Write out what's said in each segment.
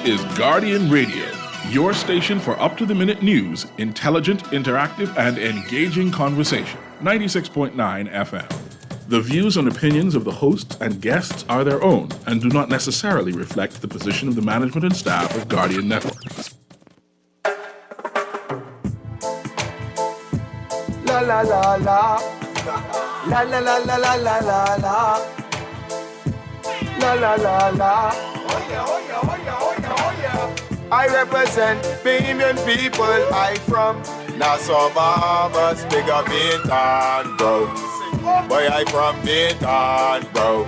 is Guardian Radio, your station for up-to-the-minute news, intelligent, interactive, and engaging conversation. 96.9 FM. The views and opinions of the hosts and guests are their own and do not necessarily reflect the position of the management and staff of Guardian Network. La la la la. La la la la la la la la. La la la la. Oh yeah, oh yeah, oh yeah, oh yeah, oh yeah. I represent Bahamian people. I from Nassau, Bahamas, big up Bintan, bro. Boy, I from Bintan, bro.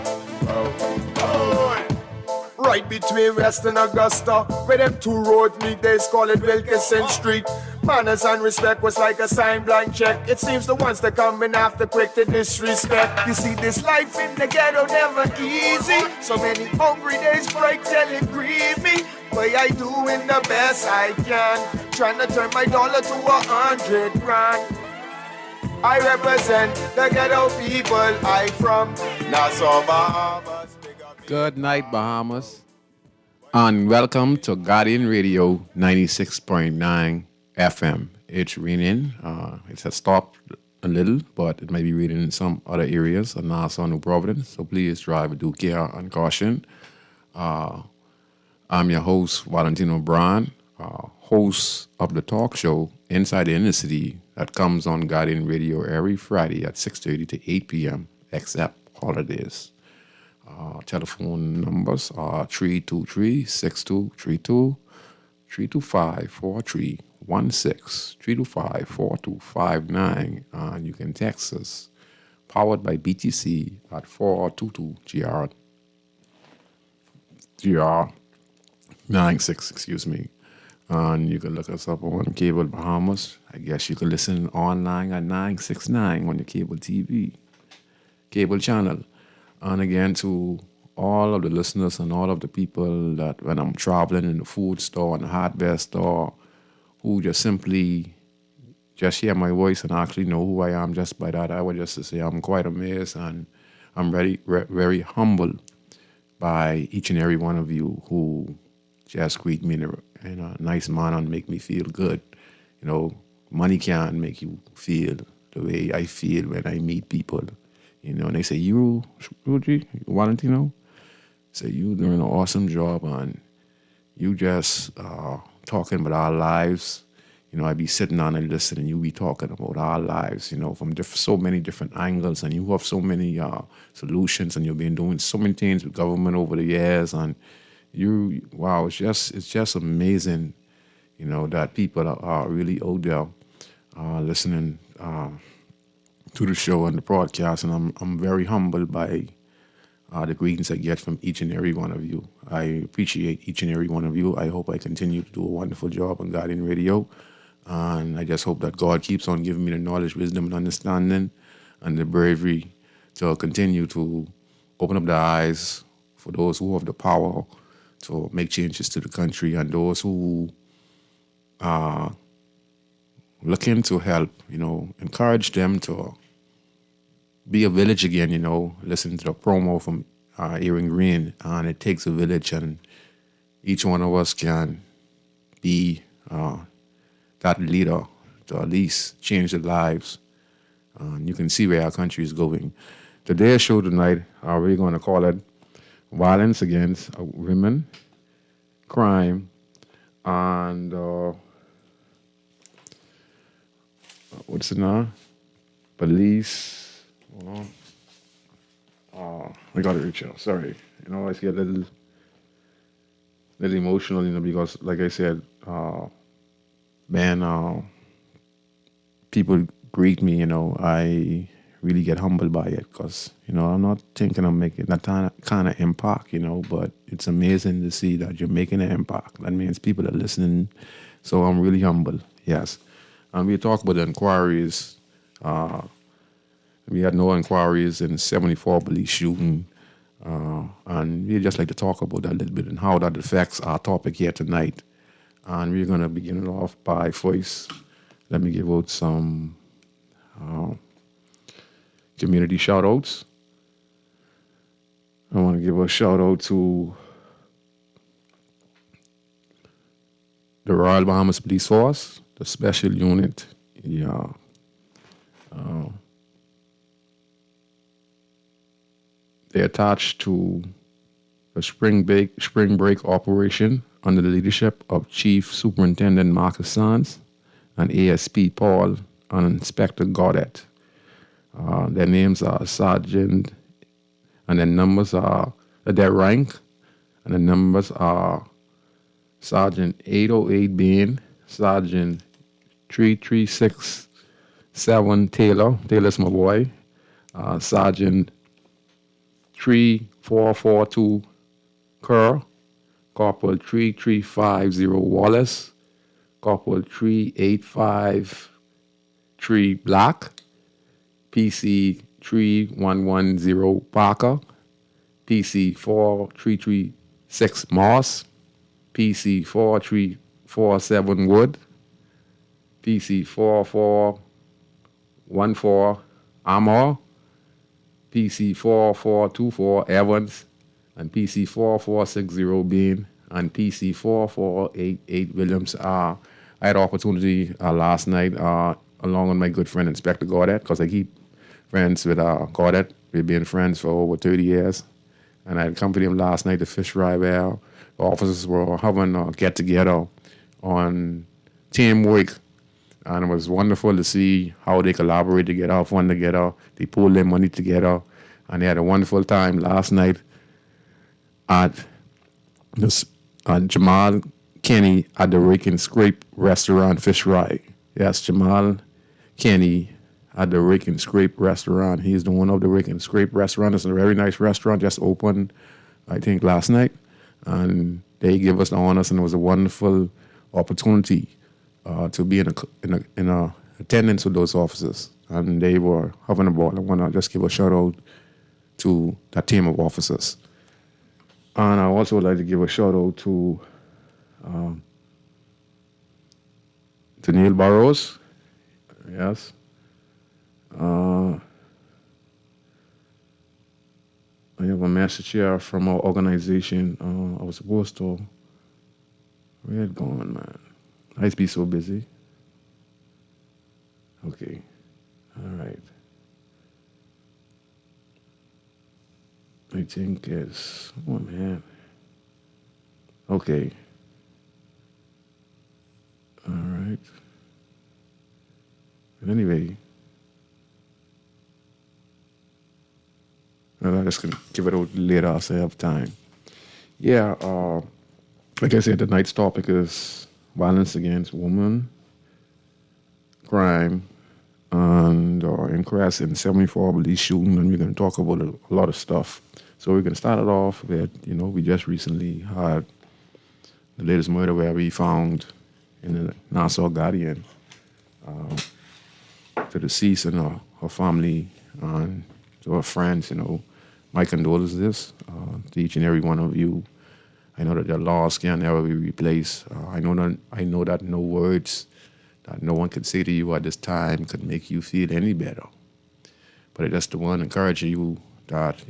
Right between West and Augusta, where them two roads meet, they call it Wilkinson Street. Manners and respect was like a sign blank check. It seems the ones that coming after quick to disrespect. You see, this life in the ghetto never easy. So many hungry days break till it grieve me. But I doing the best I can, trying to turn my dollar to 100 grand. I represent the ghetto people. I from Nassau, Bahamas. Good night, Bahamas. And welcome to Guardian Radio 96.9 FM. It's raining. It has stopped a little, but it might be raining in some other areas of Nassau, New Providence. So please drive with due care and caution. I'm your host, Valentino Brown, host of the talk show Inside the Inner City that comes on Guardian Radio every Friday at 6:30 to 8 p.m., except holidays. Telephone numbers are 323-6232, 325-4316, 325-4259, and you can text us, powered by BTC, at 422-GR96, excuse me. And you can look us up on Cable Bahamas. I guess you can listen online at 969 on the cable TV, cable channel. And again, to all of the listeners and all of the people that when I'm traveling in the food store and the hardware store, who just simply just hear my voice and actually know who I am just by that, I would just say I'm quite amazed and I'm very humbled by each and every one of you who just greet me in a nice manner and make me feel good. You know, money can't make you feel the way I feel when I meet people. You know, and they say, you, Scrooge, Valentino, say you doing an awesome job and you just talking about our lives. You know, I be sitting down and listening and you be talking about our lives, you know, from so many different angles, and you have so many solutions, and you've been doing so many things with government over the years, and wow, it's just amazing, you know, that people are really out there listening to the show and the broadcast, and I'm very humbled by the greetings I get from each and every one of you. I appreciate each and every one of you. I hope I continue to do a wonderful job on Guardian Radio, and I just hope that God keeps on giving me the knowledge, wisdom, and understanding, and the bravery to continue to open up the eyes for those who have the power to make changes to the country, and those who are looking to help, you know, encourage them to be a village again, you know. Listen to the promo from Earring Green, and it takes a village, and each one of us can be that leader to at least change the lives. And you can see where our country is going. Today's show tonight, we're going to call it Violence Against Women, Crime, and what's it now? Police. I got to reach out. Sorry. You know, I get a little emotional, you know, because like I said, people greet me, you know, I really get humbled by it because, you know, I'm not thinking I'm making that kind of impact, you know, but it's amazing to see that you're making an impact. That means people are listening. So I'm really humbled, yes. And we talk about the inquiries. We had no inquiries in 74 police shooting. And we'd just like to talk about that a little bit and how that affects our topic here tonight. And we're going to begin it off by first, let me give out some community shout-outs. I want to give a shout-out to the Royal Bahamas Police Force, the Special Unit. Yeah. They're attached to the spring break operation under the leadership of Chief Superintendent Marcus Sands and ASP Paul and Inspector Godet. Their names are Sergeant, and their numbers are their rank, and the numbers are Sergeant 808 Bain, Sergeant 3367 Taylor. Taylor's my boy. Sergeant 3442 Kerr, Corporal 3350 Wallace, Corporal 3853 Black, PC 3110 Parker, PC 4336 Moss, PC 4347 Wood, PC 4414 Amor, PC 4424 Evans, and PC 4460 Bean, and PC 4488 Williams. I had opportunity last night along with my good friend Inspector Godet, because I keep friends with Godet. We've been friends for over 30 years. And I accompanied him last night to Fish Fry Where the officers were having a get-together on teamwork. And it was wonderful to see how they collaborate together, have fun together. They pulled their money together. And they had a wonderful time last night at this Jamal Kenny at the Rake and Scrape restaurant, Fish Fry. Yes, Jamal Kenny at the Rake and Scrape restaurant. He's the owner of the Rake and Scrape restaurant. It's a very nice restaurant, just opened, I think, last night. And they gave us the honors, and it was a wonderful opportunity to be in attendance with those officers. And they were having a ball. I want to just give a shout out to that team of officers. And I also would like to give a shout out to Neil Burrows. Yes. I have a message here from our organization. I was supposed to. Where it going, man? I used to be so busy. Okay. All right. I think it's. Oh, man. Okay. All right. But anyway. I'm just going to give it out later so I have time. Yeah, like I said, tonight's topic is violence against women, crime, and increase in 74 police shooting, and we're going to talk about a lot of stuff. So we're going to start it off with, we just recently had the latest murder where we found in the Nassau Guardian the deceased and her family and to her friends, my condolences to each and every one of you. I know that your loss can never be replaced. I know that no words that no one could say to you at this time could make you feel any better. But I just want to encourage you that,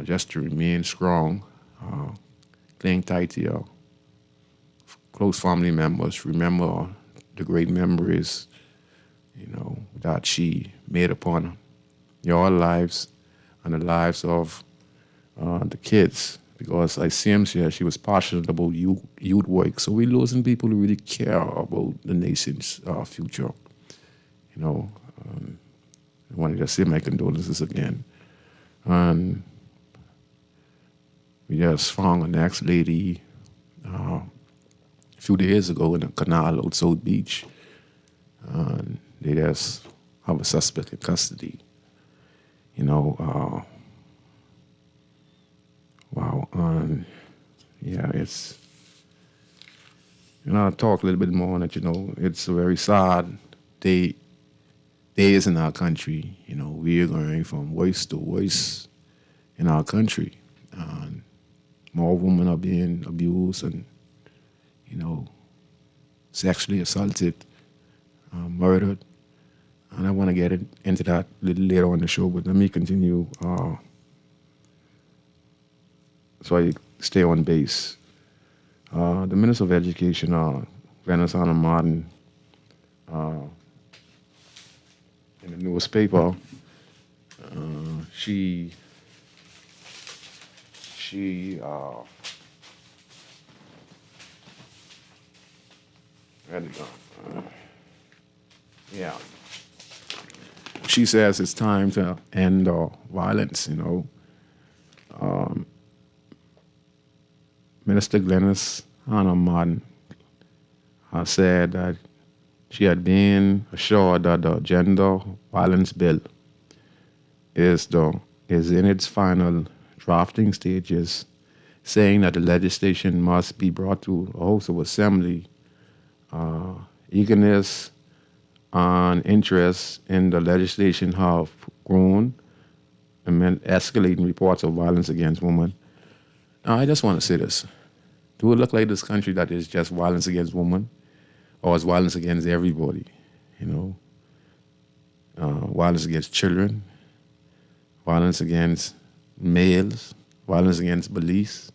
just to remain strong, cling tight to your close family members. Remember the great memories, that she made upon your lives and the lives of the kids, because I see here she was passionate about youth work. So we're losing people who really care about the nation's future. I want to just say my condolences again. And we just found an ex-lady a few days ago in a canal out South Beach. And they just have a suspect in custody. Wow, and yeah, it's, I'll talk a little bit more on it, it's a very sad days in our country. We are going from worse to worse in our country. And more women are being abused and, sexually assaulted, murdered. And I want to get into that a little later on the show, but let me continue so I stay on base. The Minister of Education, Valentino Martin, in the newspaper, she where'd it go? Yeah. She says it's time to end violence, you know. Minister Glennis Hannah Martin said that she had been assured that the gender violence bill is in its final drafting stages, saying that the legislation must be brought to a House of Assembly. Eagerness and interest in the legislation have grown amid escalating reports of violence against women. Now, I just want to say this. Do it look like this country that is just violence against women, or is violence against everybody? You know, violence against children, violence against males, violence against police.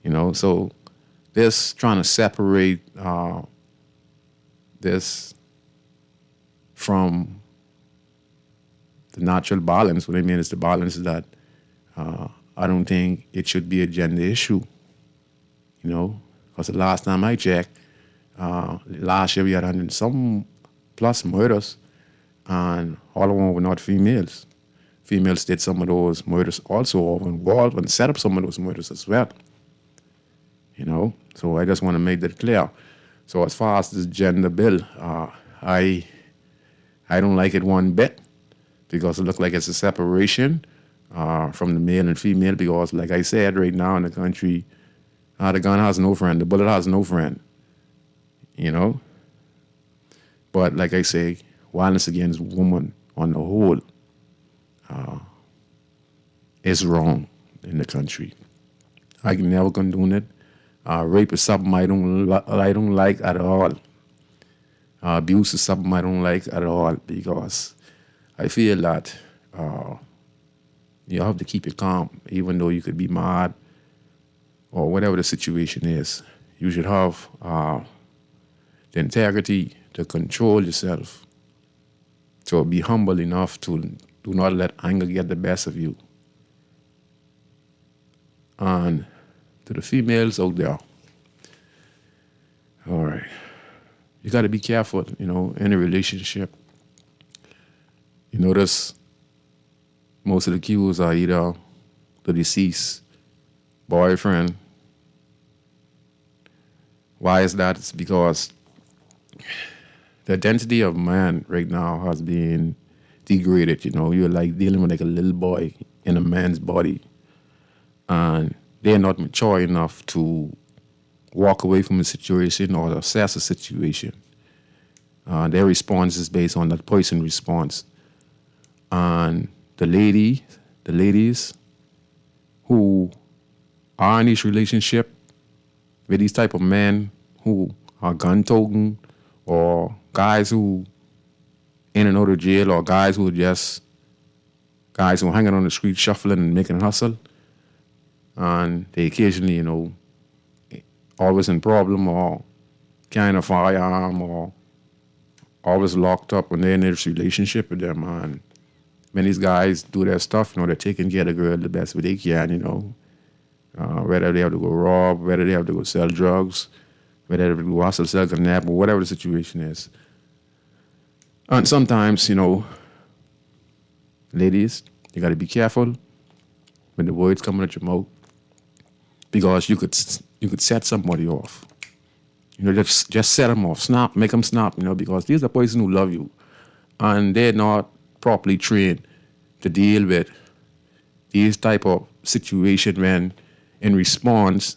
You know, so this trying to separate this from the natural balance. What I mean is the balance is that I don't think it should be a gender issue, you know, because the last time I checked, last year we had 100 some plus murders, and all of them were not females. Females did some of those murders also, or involved and set up some of those murders as well, you know. So I just want to make that clear. So as far as this gender bill, I don't like it one bit, because it looks like it's a separation from the male and female, because like I said, right now in the country, the gun has no friend, the bullet has no friend, you know. But like I say, violence against women on the whole is wrong in the country. I can never condone it. Rape is something I don't like at all. Abuse is something I don't like at all, because I feel that you have to keep it calm, even though you could be mad or whatever the situation is. You should have the integrity to control yourself, to be humble enough to do not let anger get the best of you. And to the females out there, all right, you got to be careful, you know, in a relationship. You notice most of the cues are either the deceased boyfriend. Why is that? It's because the identity of man right now has been degraded. You know, you're like dealing with like a little boy in a man's body, and they're not mature enough to walk away from a situation or assess a situation. Their response is based on that person response. And the ladies who are in this relationship with these type of men who are gun-toting, or guys who in and out of jail, or guys who are hanging on the street shuffling and making a hustle, and they occasionally, you know, always in problem or carrying a firearm or always locked up when they're in this relationship with them. And when these guys do their stuff, you know, they're taking care of the girl the best way they can, you know. Whether they have to go rob, whether they have to go sell drugs, whether they have to go hustle, sell, kidnap, or whatever the situation is. And sometimes, you know, ladies, you got to be careful when the words coming out your mouth, because you could set somebody off. You know, just set them off, make them snap, you know, because these are person who love you, and they're not properly trained to deal with these type of situation when, in response,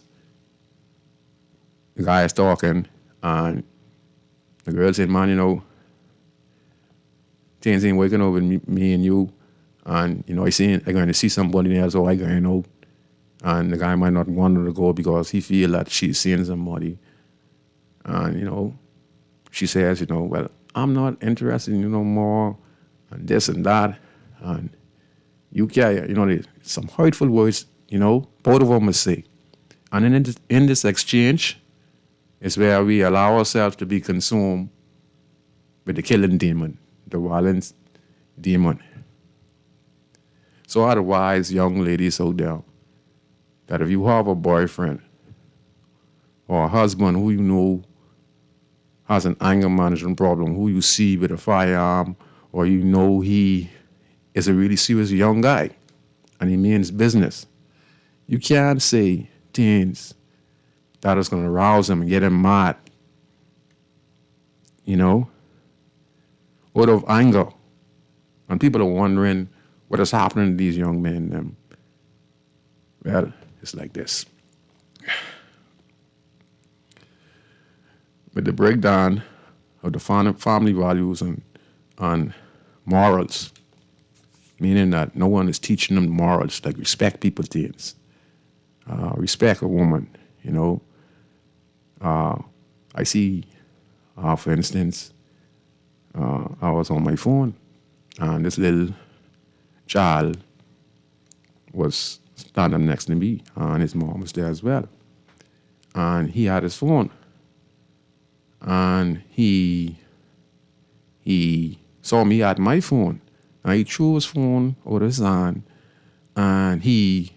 the guy is talking and the girl said, man, you know, things ain't working over me and you, and, you know, I'm going to see somebody else, so I going out, and the guy might not want her to go because he feel that she's seeing somebody. And, you know, she says, you know, well, I'm not interested in you no more, and this and that. And you carry, you know, some hurtful words, you know, both of them must say. And in this exchange is where we allow ourselves to be consumed with the killing demon, the violence demon. So otherwise, young ladies out there, that if you have a boyfriend or a husband who you know has an anger management problem, who you see with a firearm, or you know he is a really serious young guy and he means business, you can't say things that is going to rouse him and get him mad, out of anger. And people are wondering what is happening to these young men. Well, it's like this. With the breakdown of the family values and morals, meaning that no one is teaching them morals, like respect people things, respect a woman, I see, for instance, I was on my phone and this little child was standing next to me and his mom was there as well. And he had his phone. And he saw me at my phone. And he threw his phone out of his hand and he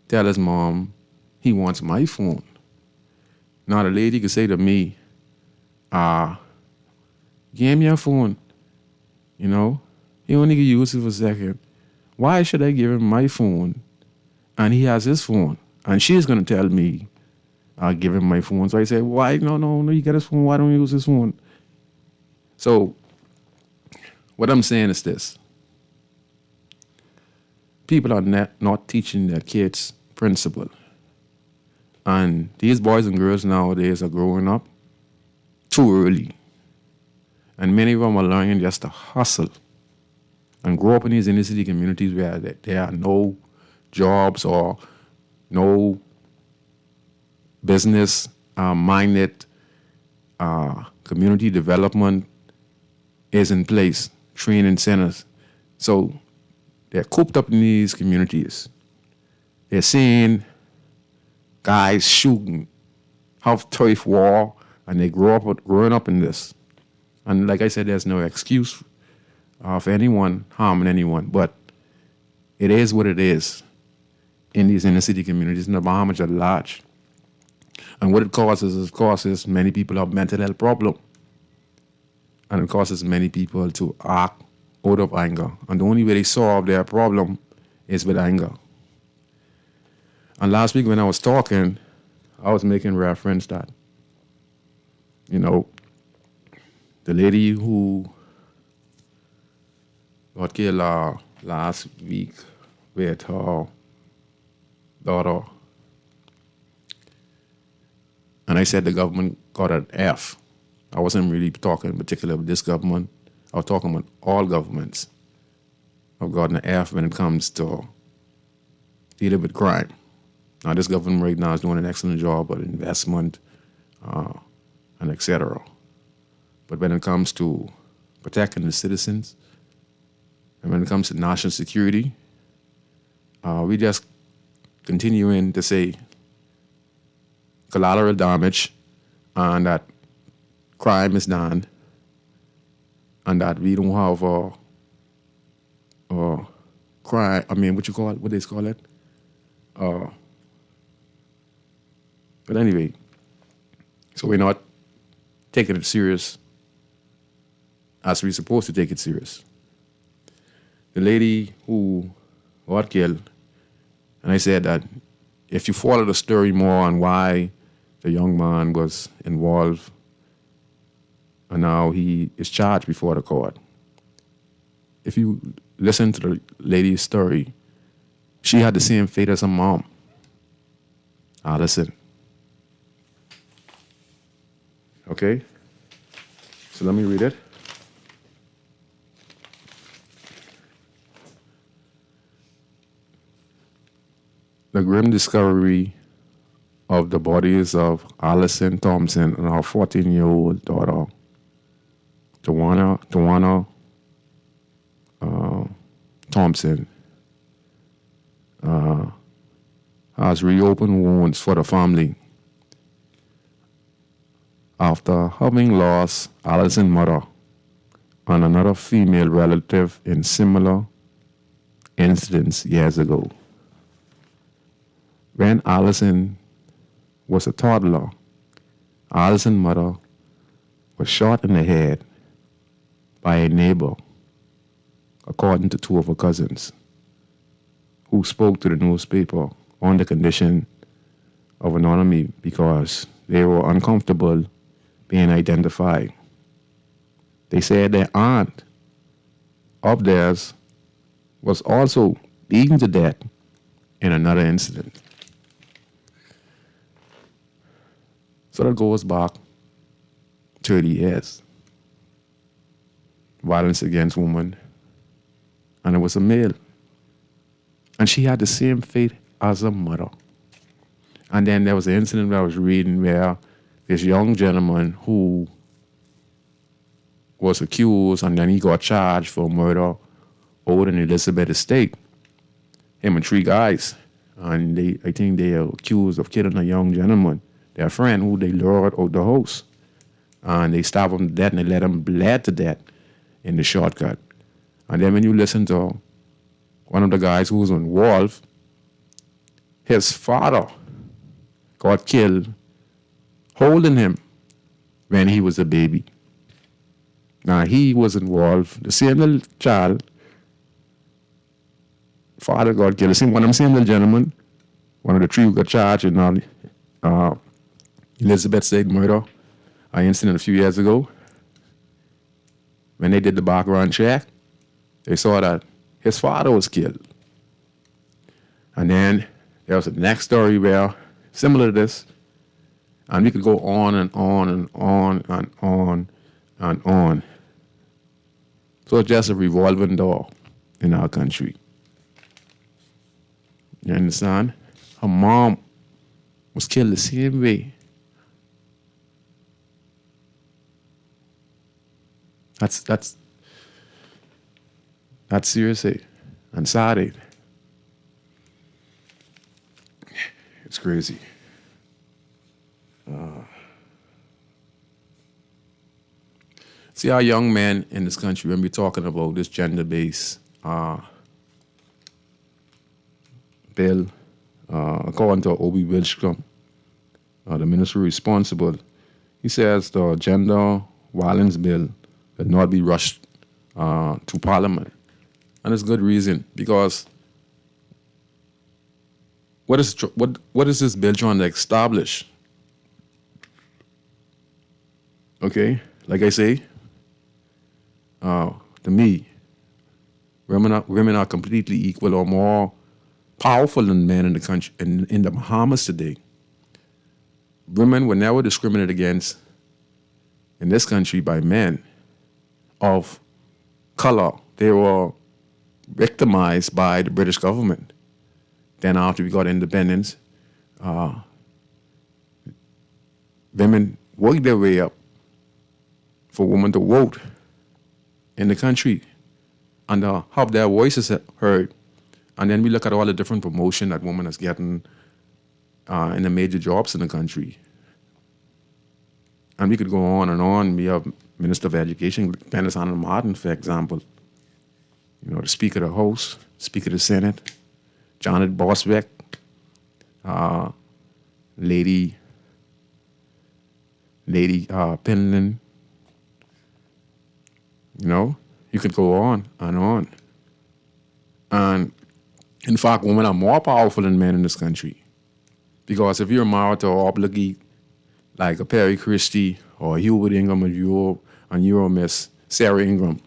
tell his mom he wants my phone. Now the lady could say to me, give me your phone. He only can use it for a second. Why should I give him my phone and he has his phone? And she's going to tell me I'll give him my phone. So I say, why? No, you get his phone. Why don't you use his phone? So what I'm saying is this. People are not teaching their kids principle. And these boys and girls nowadays are growing up too early. And many of them are learning just to hustle and grow up in these inner city communities where there are no jobs or no business-minded community development is in place, training centers. So they're cooped up in these communities. They're seeing guys shooting, have turf war, and they growing up in this. And like I said, there's no excuse for anyone harming anyone, but it is what it is in these inner city communities in the Bahamas at large. And what it causes is, of course, many people have mental health problem. And it causes many people to act out of anger. And the only way they solve their problem is with anger. And last week when I was talking, I was making reference that, the lady who got killed last week with her daughter. And I said the government got an F. I wasn't really talking in particular about this government. I was talking about all governments have gotten an F when it comes to dealing with crime. Now, this government right now is doing an excellent job of investment and et cetera. But when it comes to protecting the citizens, and when it comes to national security, we just continuing to say collateral damage and that crime is done and that we don't have crime, what they call it? But anyway, so we're not taking it serious as we're supposed to take it serious. The lady who got killed, and I said that if you follow the story more on why the young man was involved and now he is charged before the court, if you listen to the lady's story, she had the same fate as her mom. Listen. Okay? So let me read it. The grim discovery of the bodies of Allison Thompson and her 14-year-old daughter, Tawana Thompson, has reopened wounds for the family after having lost Allison's mother and another female relative in similar incidents years ago. When Allison was a toddler, Allison's mother was shot in the head by a neighbor, according to two of her cousins, who spoke to the newspaper on the condition of anonymity because they were uncomfortable being identified. They said their aunt of theirs was also beaten to death in another incident. So that goes back 30 years. Violence against women. And it was a male. And she had the same fate as her mother. And then there was an incident where I was reading where this young gentleman who was accused and then he got charged for murder over in Elizabeth Estate. Him and three guys. And I think they are accused of killing a young gentleman, their friend, who they lured out the house. And they stabbed him to death and they let him bleed to death in the shortcut. And then when you listen to one of the guys who was involved, his father got killed holding him when he was a baby. Now he was involved, the same little child, father got killed. One of them same little gentlemen, one of the three who got charged in Elizabeth Estate murder, an incident a few years ago. When they did the background check, they saw that his father was killed. And then there was the next story where, similar to this, and we could go on and on and on and on and on. So it's just a revolving door in our country. You understand? Her mom was killed the same way. That's seriously and sad. It's crazy. See, our young men in this country, when we're talking about this gender-based bill, according to Obi Wilshcombe, the minister responsible, he says the gender violence bill will not be rushed to Parliament. And it's good reason, because what is this bill trying to establish? Okay, like I say, to me, women are completely equal or more powerful than men in the country. In the Bahamas today, women were never discriminated against in this country by men of color. They were victimized by the British government. Then after we got independence, women worked their way up for women to vote in the country and have their voices heard. And then we look at all the different promotion that women is getting in the major jobs in the country. And we could go on and on. We have Minister of Education, Dennis Anna Martin, for example. You know, the Speaker of the House, Speaker of the Senate, Janet Bosbeck, Lady Penland. You know, you could go on and on. And in fact, women are more powerful than men in this country. Because if you're married to an obligate like a Perry Christie or Hubert Ingram and you're Miss Sarah Ingram,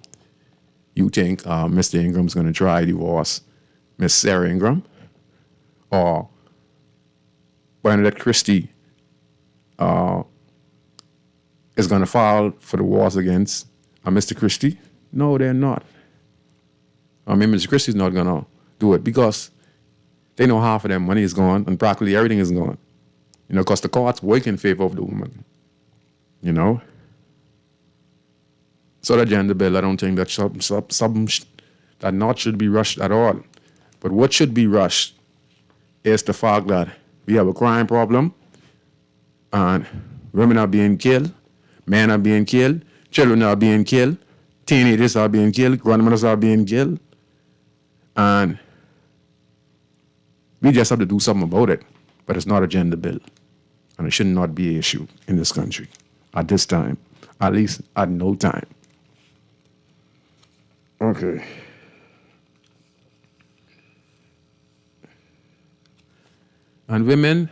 you think Mr. Ingram's going to try to divorce Miss Sarah Ingram? Or Bernadette Christie is going to file for divorce against Mr. Christie? No, they're not. I mean, Mr. Christie's not going to do it because they know half of their money is gone and practically everything is gone. You know, because the courts work in favor of the woman. You know? So the gender bill, I don't think that that not should be rushed at all. But what should be rushed is the fact that we have a crime problem and women are being killed, men are being killed, children are being killed, teenagers are being killed, grandmothers are being killed, and we just have to do something about it. But it's not a gender bill, and it should not be an issue in this country at this time, at least at no time. Okay. And women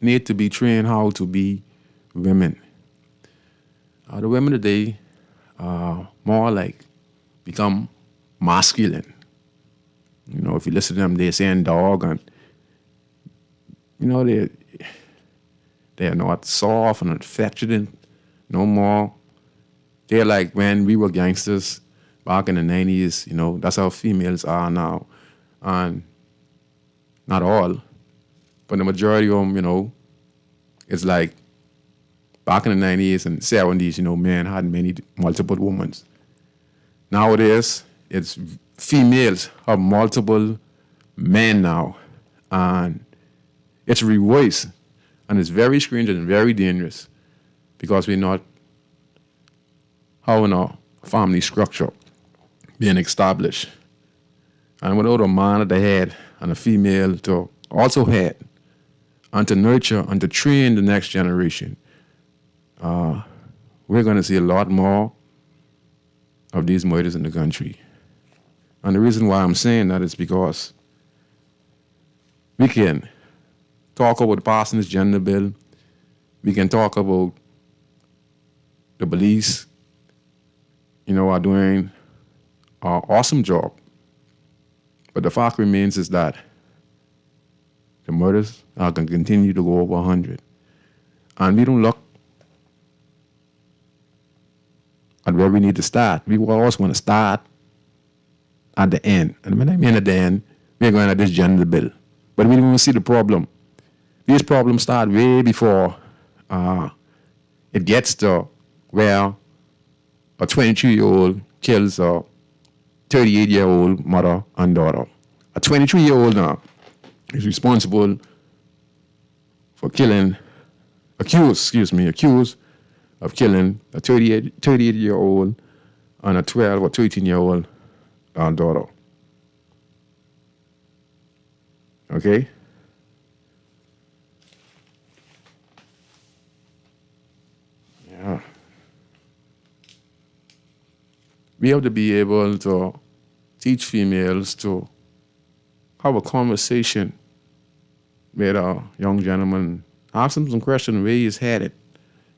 need to be trained how to be women. The women today are more like become masculine. You know, if you listen to them, they're saying dog, and you know they're not soft and affectionate no more. They're like when we were gangsters back in the 90s. You know, that's how females are now, and not all, but the majority of them, you know, it's like back in the 90s and 70s, you know, men had multiple women. Nowadays, it's females have multiple men now, and it's reversed, and it's very strange and very dangerous because we're not having a family structure being established. And without a man at the head and a female to also head and to nurture and to train the next generation, we're going to see a lot more of these murders in the country. And the reason why I'm saying that is because we can talk about passing this gender bill. We can talk about the police, you know, are doing an awesome job. But the fact remains is that the murders are going to continue to go over 100. And we don't look at where we need to start. We always want to start at the end. And when I mean at the end, we're going at this gender bill. But we don't even see the problem. These problems start way before it gets to where a 22-year-old kills a 38-year-old mother and daughter. A 23-year-old now is responsible for accused of killing a 38-year-old and a 12 or 13-year-old daughter. Okay? Yeah. We have to be able to teach females to have a conversation with a young gentleman, ask him some questions where he's headed,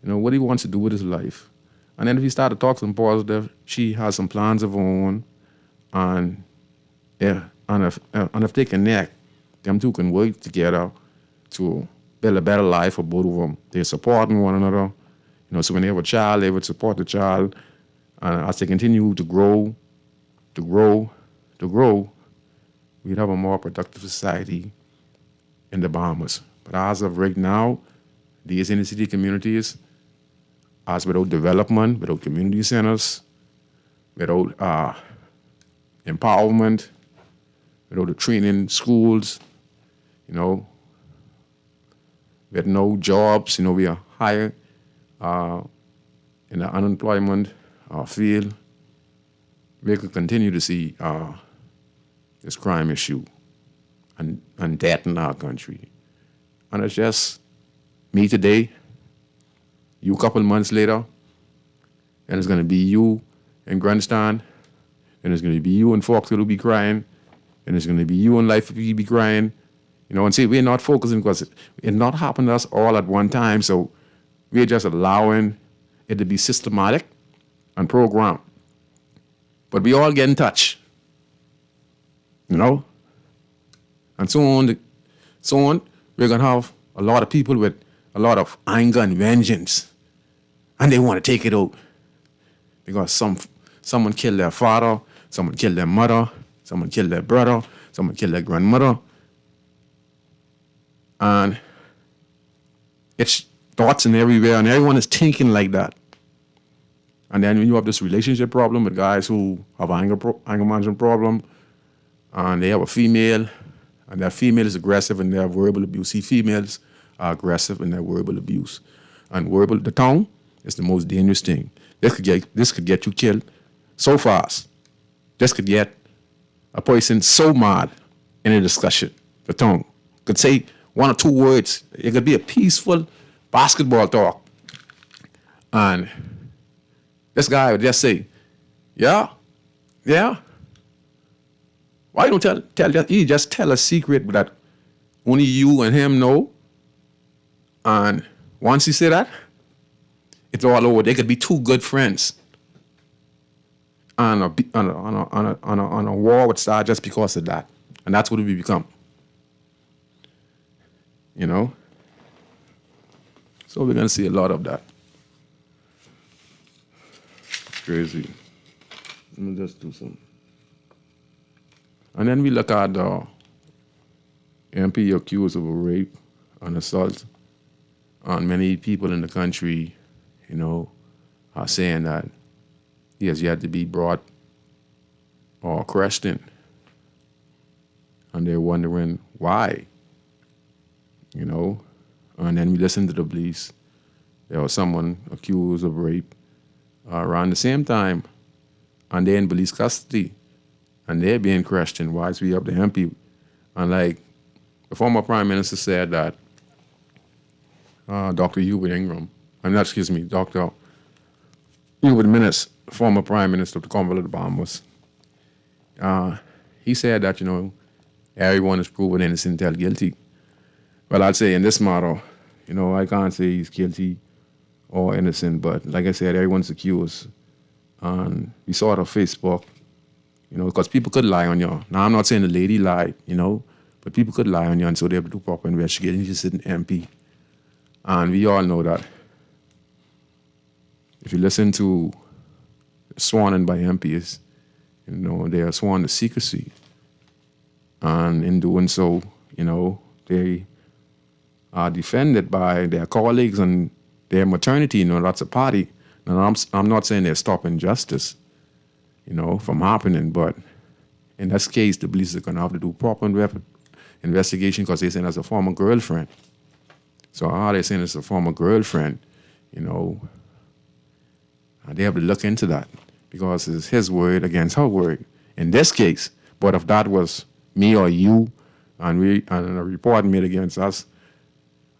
you know, what he wants to do with his life. And then if he start to talk some positive, she has some plans of her own, and if they connect, them two can work together to build a better life for both of them. They're supporting one another, you know, so when they have a child, they would support the child, and as they continue to grow, we'd have a more productive society in the Bahamas. But as of right now, these inner city communities, as without development, without community centers, without empowerment, without the training schools, you know, with no jobs, you know, we are higher in the unemployment field. We could continue to see this crime issue and death in our country. And it's just me today, you a couple months later, and it's going to be you in Grandstand, and it's going to be you in Fox who'll be crying, and it's going to be you in Life will be crying, you know, and see, we're not focusing because it not happened to us all at one time, so we're just allowing it to be systematic and programmed. But we all get in touch, you know? And so on, we're going to have a lot of people with a lot of anger and vengeance, and they want to take it out because someone killed their father, someone killed their mother, someone killed their brother, someone killed their grandmother. And it's thoughts in everywhere, and everyone is thinking like that. And then when you have this relationship problem with guys who have anger management problem, and they have a female, And that female is aggressive in their verbal abuse. See, females are aggressive in their verbal abuse. And the tongue is the most dangerous thing. This could get you killed so fast. This could get a person so mad in a discussion. The tongue could say one or two words. It could be a peaceful basketball talk. And this guy would just say, yeah. Why don't you just tell a secret that only you and him know? And once he said that, it's all over. They could be two good friends. And a war would start just because of that. And that's what we become. You know? So we're going to see a lot of that. Crazy. Let me just do some. And then we look at the MP accused of a rape and assault. And many people in the country, you know, are saying that he has yet to be brought or questioned. And they're wondering why, you know. And then we listen to the police. There was someone accused of rape around the same time, and they're in police custody. And they're being questioned. Why is we up the MP? And like the former Prime Minister said that Dr. Hubert Ingram, Dr. Hubert Minnis, former Prime Minister of the Commonwealth of the Bahamas, he said that, you know, everyone is proven innocent until guilty. Well, I'd say in this matter, you know, I can't say he's guilty or innocent, but like I said, everyone's accused. And we saw it on Facebook. You know, because people could lie on you. Now, I'm not saying the lady lied, you know, but people could lie on you, and so they have to do proper investigation. She's an MP. And we all know that if you listen to sworn in by MPs, you know, they are sworn to secrecy. And in doing so, you know, they are defended by their colleagues and their maternity. You know, that's a party. Now, I'm not saying they're stopping justice, you know, from happening, but in this case, the police are going to have to do proper investigation because they're saying it's a former girlfriend. So how they're saying it's a former girlfriend, you know, they have to look into that because it's his word against her word in this case. But if that was me or you and a report made against us,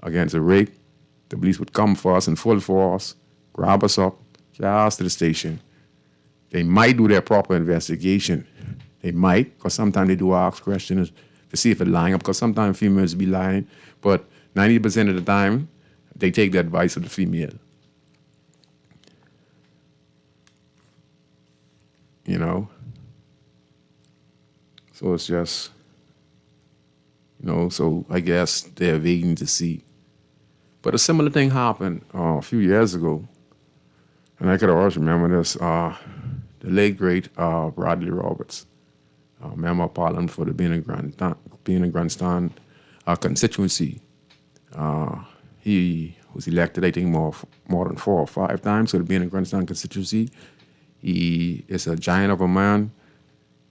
against a rape, the police would come for us in full force, grab us up, carry us to the station. They might do their proper investigation. They might, because sometimes they do ask questions to see if it's lying up, because sometimes females be lying, but 90% of the time, they take the advice of the female. You know? So it's just, you know, so I guess they're waiting to see. But a similar thing happened a few years ago, and I could always remember this. The late great Bradley Roberts, member of Parliament for the Being and Grandstand constituency. He was elected, I think, more than 4 or 5 times to the Being and Grandstand constituency. He is a giant of a man.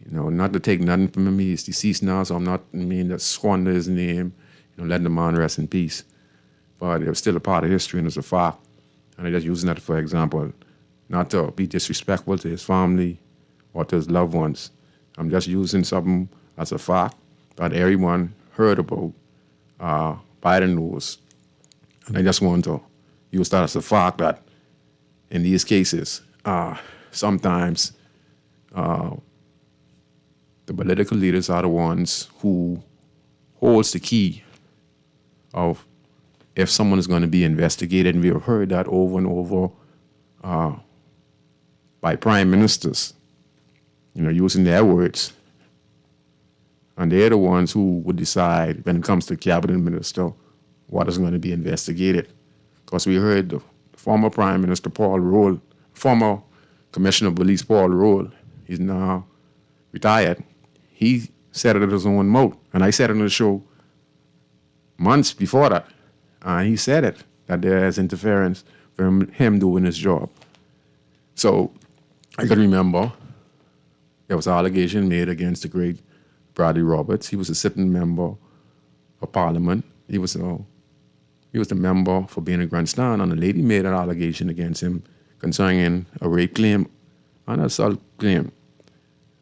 You know, not to take nothing from him. He's deceased now, so I'm not to squander his name. You know, letting the man rest in peace. But it was still a part of history and it's a fact. And I'm just using that for example. Not to be disrespectful to his family or to his loved ones. I'm just using something as a fact that everyone heard about by the news. And I just want to use that as a fact that in these cases, sometimes the political leaders are the ones who holds the key of if someone is going to be investigated. And we have heard that over and over by prime ministers, you know, using their words. And they're the ones who would decide when it comes to cabinet minister what is going to be investigated. Because we heard the former Prime Minister Paul Roll, former Commissioner of Police Paul Roll, he's now retired. He said it at his own mouth. And I said it on the show months before that. And he said it, that there is interference from him doing his job. So I can remember there was an allegation made against the great Bradley Roberts. He was a sitting member of Parliament. He was the member for being a grandstand, and a lady made an allegation against him concerning a rape claim and assault claim.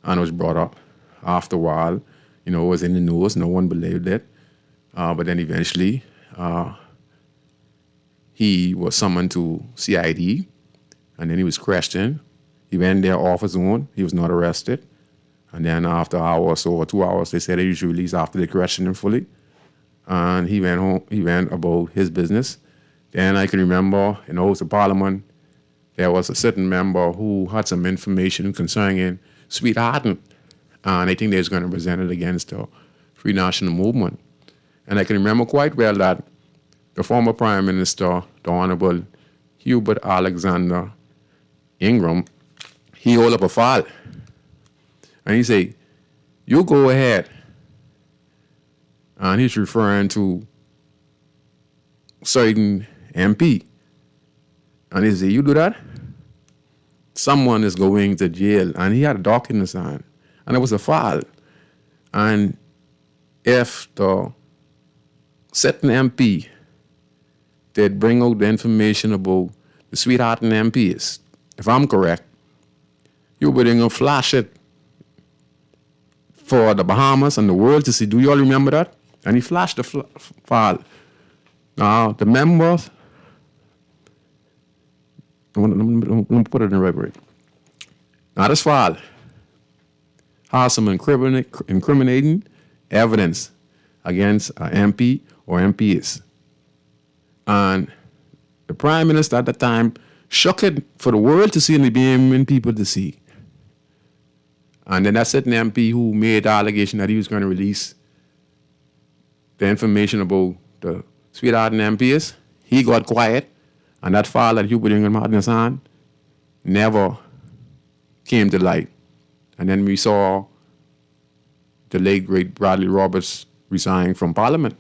And it was brought up after a while. It was in the news. No one believed it. But then eventually, he was summoned to CID, and then he was questioned. He went there off his own. He was not arrested. And then after an hour or so, or 2 hours, they said he was released after they questioned him fully. And he went home. He went about his business. Then I can remember in the House of Parliament, there was a certain member who had some information concerning sweethearting. And I think they was going to present it against the Free National Movement. And I can remember quite well that the former Prime Minister, the Honorable Hubert Alexander Ingram, he hold up a file. And he say, you go ahead. And he's referring to certain MP. And he say, you do that? Someone is going to jail. And he had a document signed. And it was a file. And if the certain MP did bring out the information about the sweethearting MPs, if I'm correct, you would going to flash it for the Bahamas and the world to see. Do you all remember that? And he flashed the file. Now, the members, let me put it in the right way. Now, this file has some incriminating evidence against an MP or MPs. And the Prime Minister at the time shook it for the world to see and the BMN people to see. And then that certain MP who made the allegation that he was going to release the information about the sweethearting MPs, he got quiet, and that file that Hubert Ingram had in his hand never came to light. And then we saw the late, great Bradley Roberts resign from Parliament.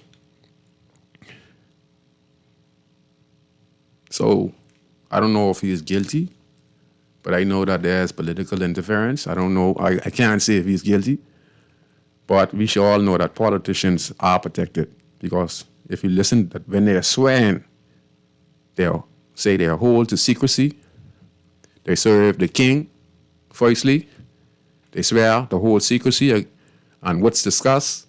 So I don't know if he is guilty, but I know that there's political interference. I don't know. I can't say if he's guilty, but we should all know that politicians are protected, because if you listen, that when they're swearing, they'll say they hold to secrecy. They serve the king, firstly. They swear to hold secrecy, and what's discussed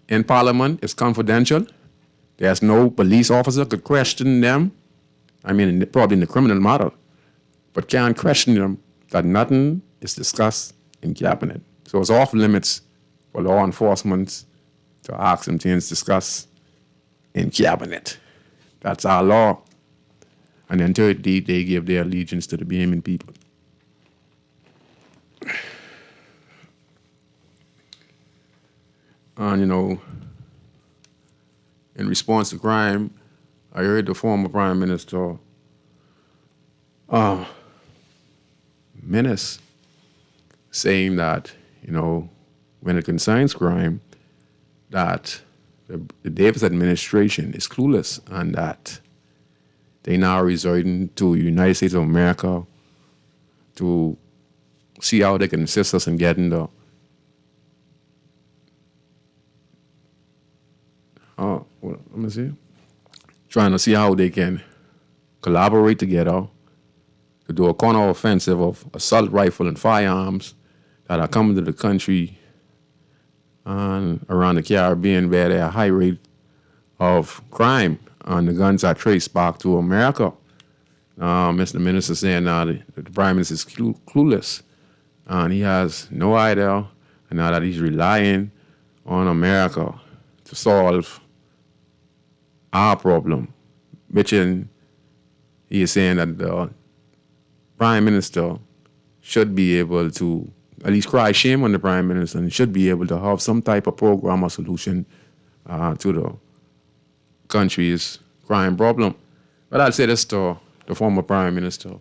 in Parliament is confidential. There's no police officer could question them. I mean, probably in the criminal matter, but can't question them that nothing is discussed in cabinet. So it's off limits for law enforcement to ask them things discussed in cabinet. That's our law. And then thirdly, they give their allegiance to the Bahamian people. And, in response to crime, I heard the former Prime Minister, Menace, saying that, when it concerns crime, that the Davis administration is clueless and that they now resorting to the United States of America to see how they can assist us in getting the trying to see how they can collaborate together to do a counter-offensive of assault rifle and firearms that are coming to the country and around the Caribbean, where there are high rate of crime, and the guns are traced back to America. Mr. Minister saying now the Prime Minister is clueless, and he has no idea, and now that he's relying on America to solve our problem, which he is saying that the Prime Minister should be able to at least cry shame on the Prime Minister and should be able to have some type of program or solution to the country's crime problem. But I'll say this to the former Prime Minister,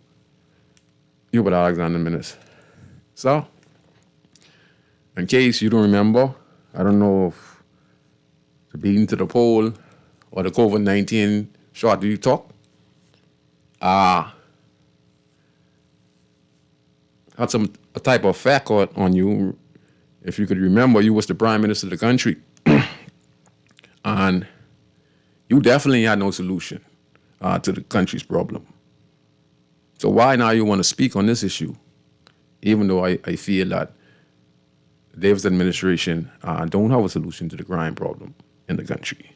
Hubert Alexander Menace. So, in case you don't remember, I don't know if the beating to the poll or the COVID-19 short you talk, had a type of effect on you if you could remember, you was the prime minister of the country, and you definitely had no solution to the country's problem. So why now you want to speak on this issue, even though I feel that Davis administration don't have a solution to the crime problem in the country.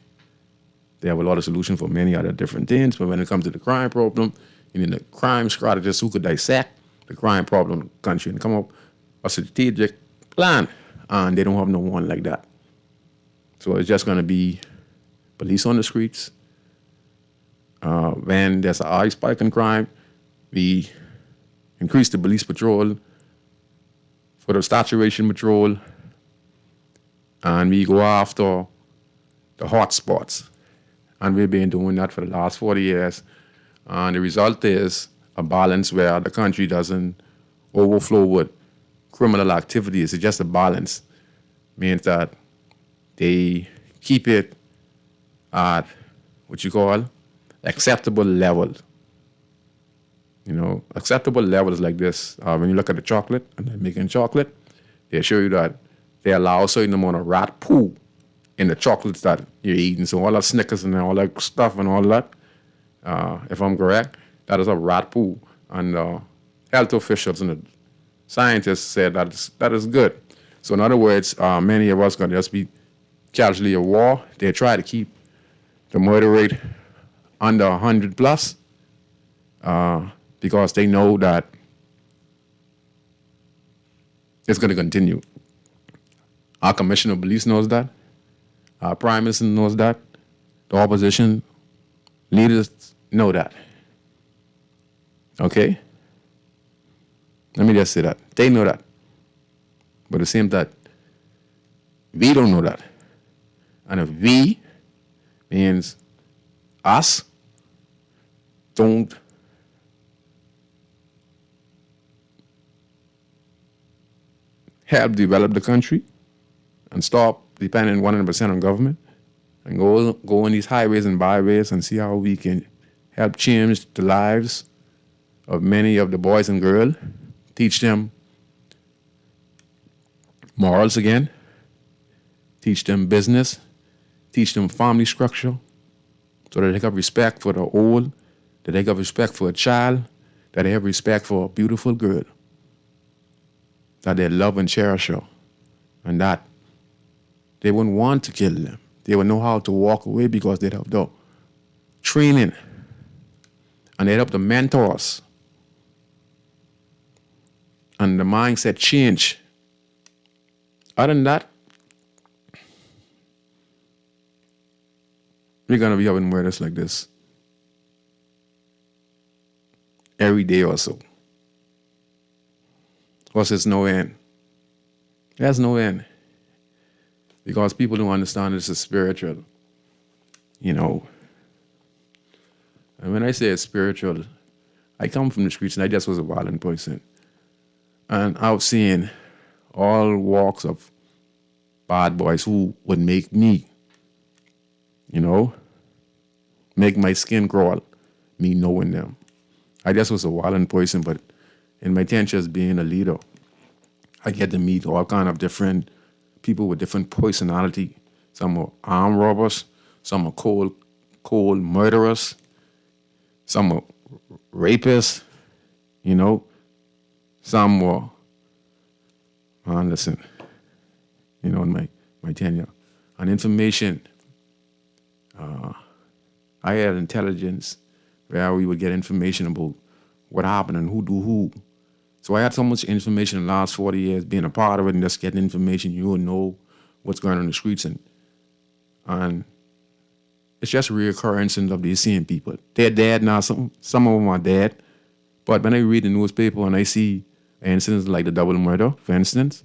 They have a lot of solutions for many other different things, but when it comes to the crime problem, you need a crime strategist who could dissect the crime problem in the country and come up with a strategic plan. And they don't have no one like that. So it's just going to be police on the streets. When there's a high spike in crime, we increase the police patrol for the saturation patrol, and we go after the hot spots. And we've been doing that for the last 40 years. And the result is a balance where the country doesn't overflow with criminal activities. It's just a balance. Means that they keep it at what you call acceptable level. You know, acceptable levels like this. When you look at the chocolate and they're making chocolate, they show you that they allow a certain amount of rat poo in the chocolates that you're eating. So all that Snickers and all that stuff and all that, if I'm correct, that is a rat poo. And health officials and the scientists said that is good. So in other words, many of us going to just be casualty of war. They try to keep the murder rate under 100 plus. Because they know that it's going to continue. Our commissioner of police knows that. Our prime minister knows that. The opposition leaders know that. Okay? Let me just say that. They know that. But it seems that we don't know that. And if we means us don't help develop the country and stop depending 100% on government and go on these highways and byways and see how we can help change the lives of many of the boys and girls, teach them morals again, teach them business, teach them family structure so that they have respect for the old, that they have respect for a child, that they have respect for a beautiful girl, that they love and cherish her, and that they wouldn't want to kill them. They would know how to walk away because they'd have the training and they'd have the mentors and the mindset change. Other than that, we're going to be having murders like this every day or so. Because there's no end. There's no end. Because people don't understand this is spiritual. You know. And when I say it's spiritual, I come from the streets and I just was a violent person. And I've seen all walks of bad boys who would make me, you know, make my skin crawl, me knowing them. I just was a violent person, but in my 10 years being a leader, I get to meet all kind of different people with different personality. Some are armed robbers, some are cold murderers, some are rapists, you know, some were, listen, you know, in my tenure. And information, I had intelligence where we would get information about what happened and who do who. So I had so much information in the last 40 years, being a part of it and just getting information. You would know what's going on in the streets. And it's just a reoccurrence of these same people. They're dead now. Some of them are dead. But when I read the newspaper and I see incidents like the double murder, for instance,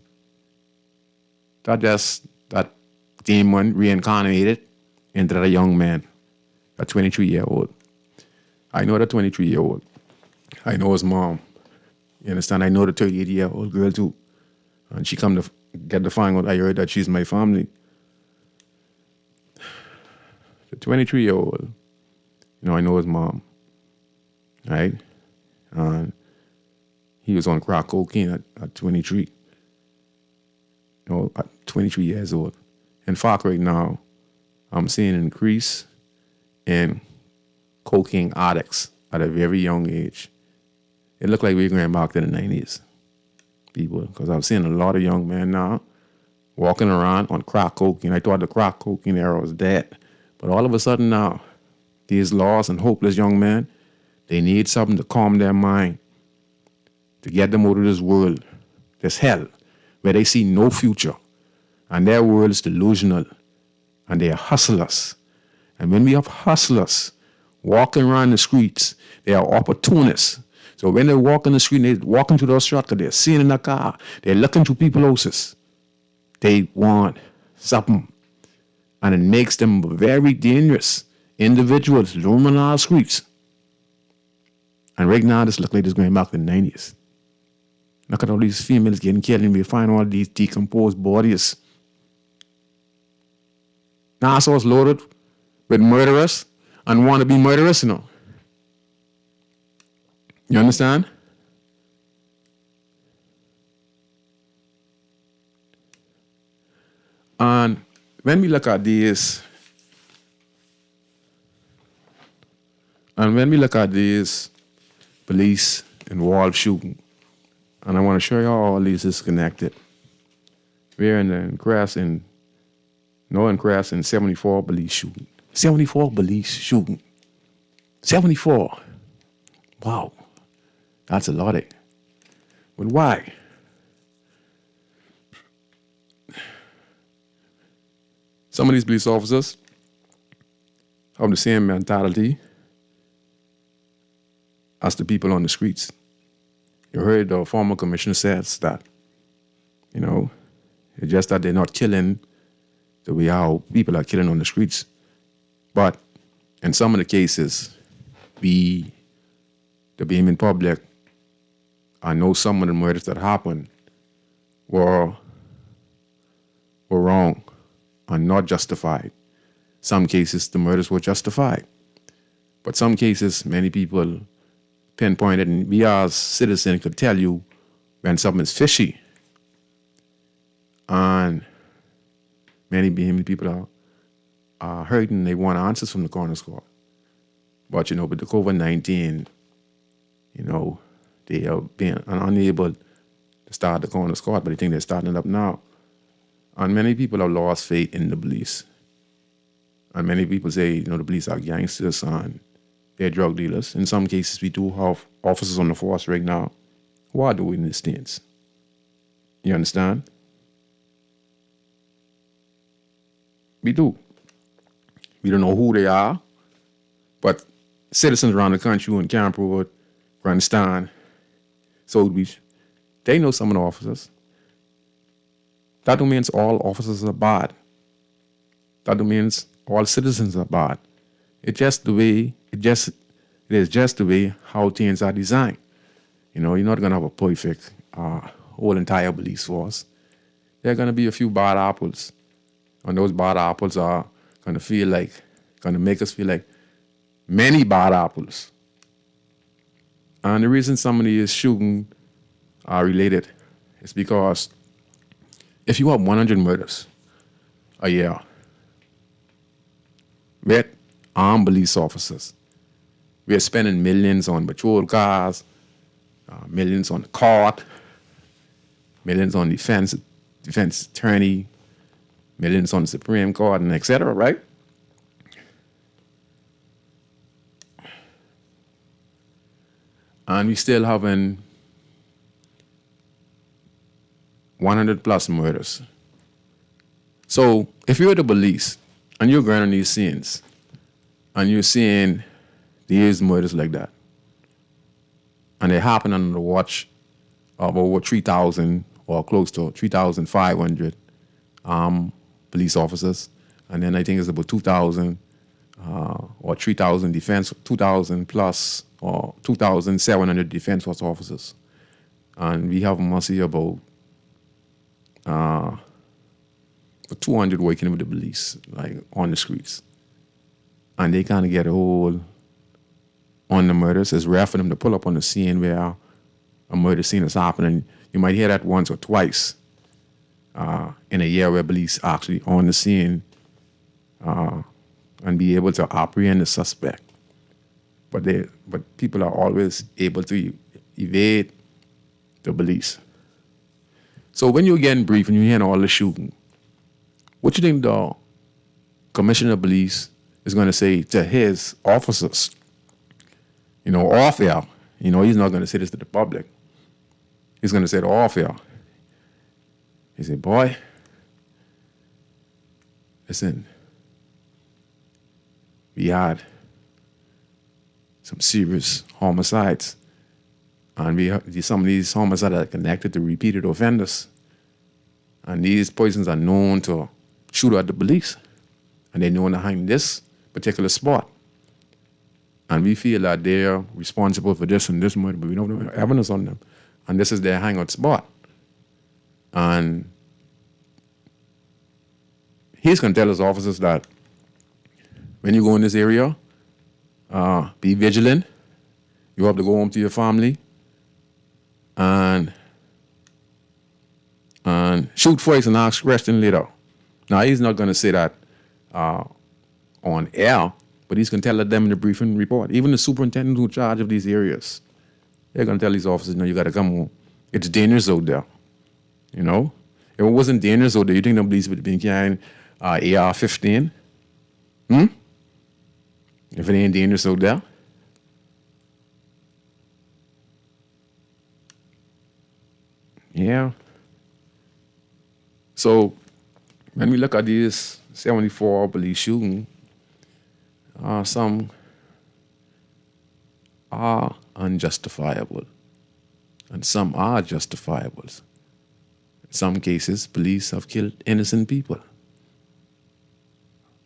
that demon reincarnated into that young man, a 23-year-old. I know the 23-year-old. I know his mom. You understand? I know the 38-year-old girl too. And she come to get the find out I heard that she's my family. The 23-year-old, you know, I know his mom. Right? And he was on crack cocaine at 23. at 23 years old. In fact, right now, I'm seeing an increase in cocaine addicts at a very young age. It looked like we're going back to the 90s, people, because I'm seeing a lot of young men now walking around on crack cocaine. I thought the crack cocaine era was dead. But all of a sudden now, these lost and hopeless young men, they need something to calm their mind, to get them out of this world, this hell, where they see no future. And their world is delusional. And they are hustlers. And when we have hustlers walking around the streets, they are opportunists. So when they walk in the street, they walk into those shops because they're sitting in a car. They're looking to people's houses. They want something. And it makes them very dangerous individuals roaming our streets. And right now, this looks like it's going back to the 90s. Look at all these females getting killed, and we find all these decomposed bodies. Nassau's loaded with murderers and want to be murderers, you know. You understand? And when we look at these, police involved shooting, and I want to show you how all this is connected. We're in Crescent 74 police shooting. 74 police shooting. 74. Wow. That's a lot. But why? Some of these police officers have the same mentality as the people on the streets. You heard the former commissioner says that, it's just that they're not killing the way how people are killing on the streets. But in some of the cases, the being public, I know some of the murders that happened were wrong and not justified. Some cases, the murders were justified. But some cases, many people pinpointed, and we as citizens could tell you when something is fishy. And many people are hurting. They want answers from the corner squad. But, with the COVID-19, they have been unable to start the corner squad, but I think they're starting it up now. And many people have lost faith in the police. And many people say, the police are gangsters and they're drug dealers. In some cases, we do have officers on the force right now who are doing these things. You understand? We do. We don't know who they are, but citizens around the country in Camp Road, Grandstand, South Beach, they know some of the officers. That don't mean all officers are bad. That don't mean all citizens are bad. It is just the way how things are designed. You're not gonna have a perfect whole entire police force. There are gonna be a few bad apples. And those bad apples are gonna make us feel like many bad apples. And the reason some of these shooting are related is because if you have 100 murders a year with armed police officers, we are spending millions on patrol cars, millions on the court, millions on defense attorney, millions on the Supreme Court, and et cetera, right? And we still having 100 plus murders. So if you're the police and you're going on these scenes and you're seeing these murders like that, and they happen under the watch of over 3,000 or close to 3,500 police officers, and then I think it's about 2,000 or 3,000 defense, 2,000 plus or 2,700 defense force officers. And we have mostly about 200 working with the police, like on the streets. And they kind of get a hold on the murders. It's rare for them to pull up on the scene where a murder scene is happening. You might hear that once or twice. in a year where police actually on the scene and be able to apprehend the suspect. But people are always able to evade the police. So when you're getting briefed and you're hearing all the shooting, what you think the commissioner of police is going to say to his officers? Off air. He's not going to say this to the public. He's going to say it off air. He said, boy, listen, we had some serious homicides. And some of these homicides are connected to repeated offenders. And these persons are known to shoot at the police. And they're known to hang this particular spot. And we feel that they're responsible for this and this murder, but we don't have evidence on them. And this is their hangout spot. And he's going to tell his officers that when you go in this area, be vigilant. You have to go home to your family and shoot first and ask questions later. Now, he's not going to say that on air, but he's going to tell them in the briefing report. Even the superintendent who's in charge of these areas, they're going to tell these officers, you got to come home. It's dangerous out there. If it wasn't dangerous out there, you think the police would be carrying AR-15? If it ain't dangerous out there? Yeah. So when we look at these 74 police shooting, some are unjustifiable and some are justifiable. In some cases, police have killed innocent people.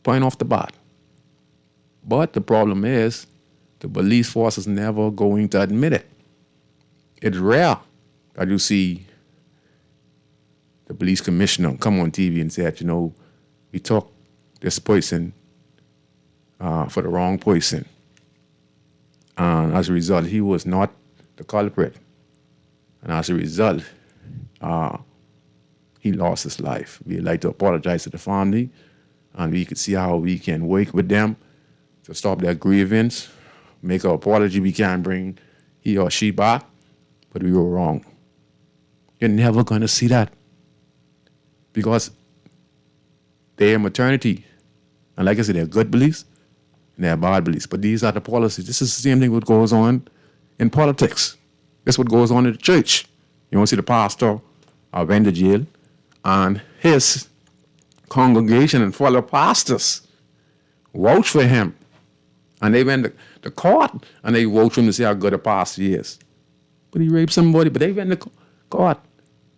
Point off the bat. But the problem is, the police force is never going to admit it. It's rare that you see the police commissioner come on TV and say, we took this person for the wrong person. And as a result, he was not the culprit. And as a result, he lost his life. We'd like to apologize to the family, and we could see how we can work with them to stop their grievance, make an apology. We can't bring he or she back, but we were wrong. You're never going to see that because they're maternity. And like I said, they're good beliefs and they're bad beliefs. But these are the policies. This is the same thing what goes on in politics. That's what goes on in the church. You want to see the pastor went to jail and his congregation and fellow pastors vouch for him. And they went to court and they vouch for him to say how good a pastor he is. But he raped somebody, but they went to court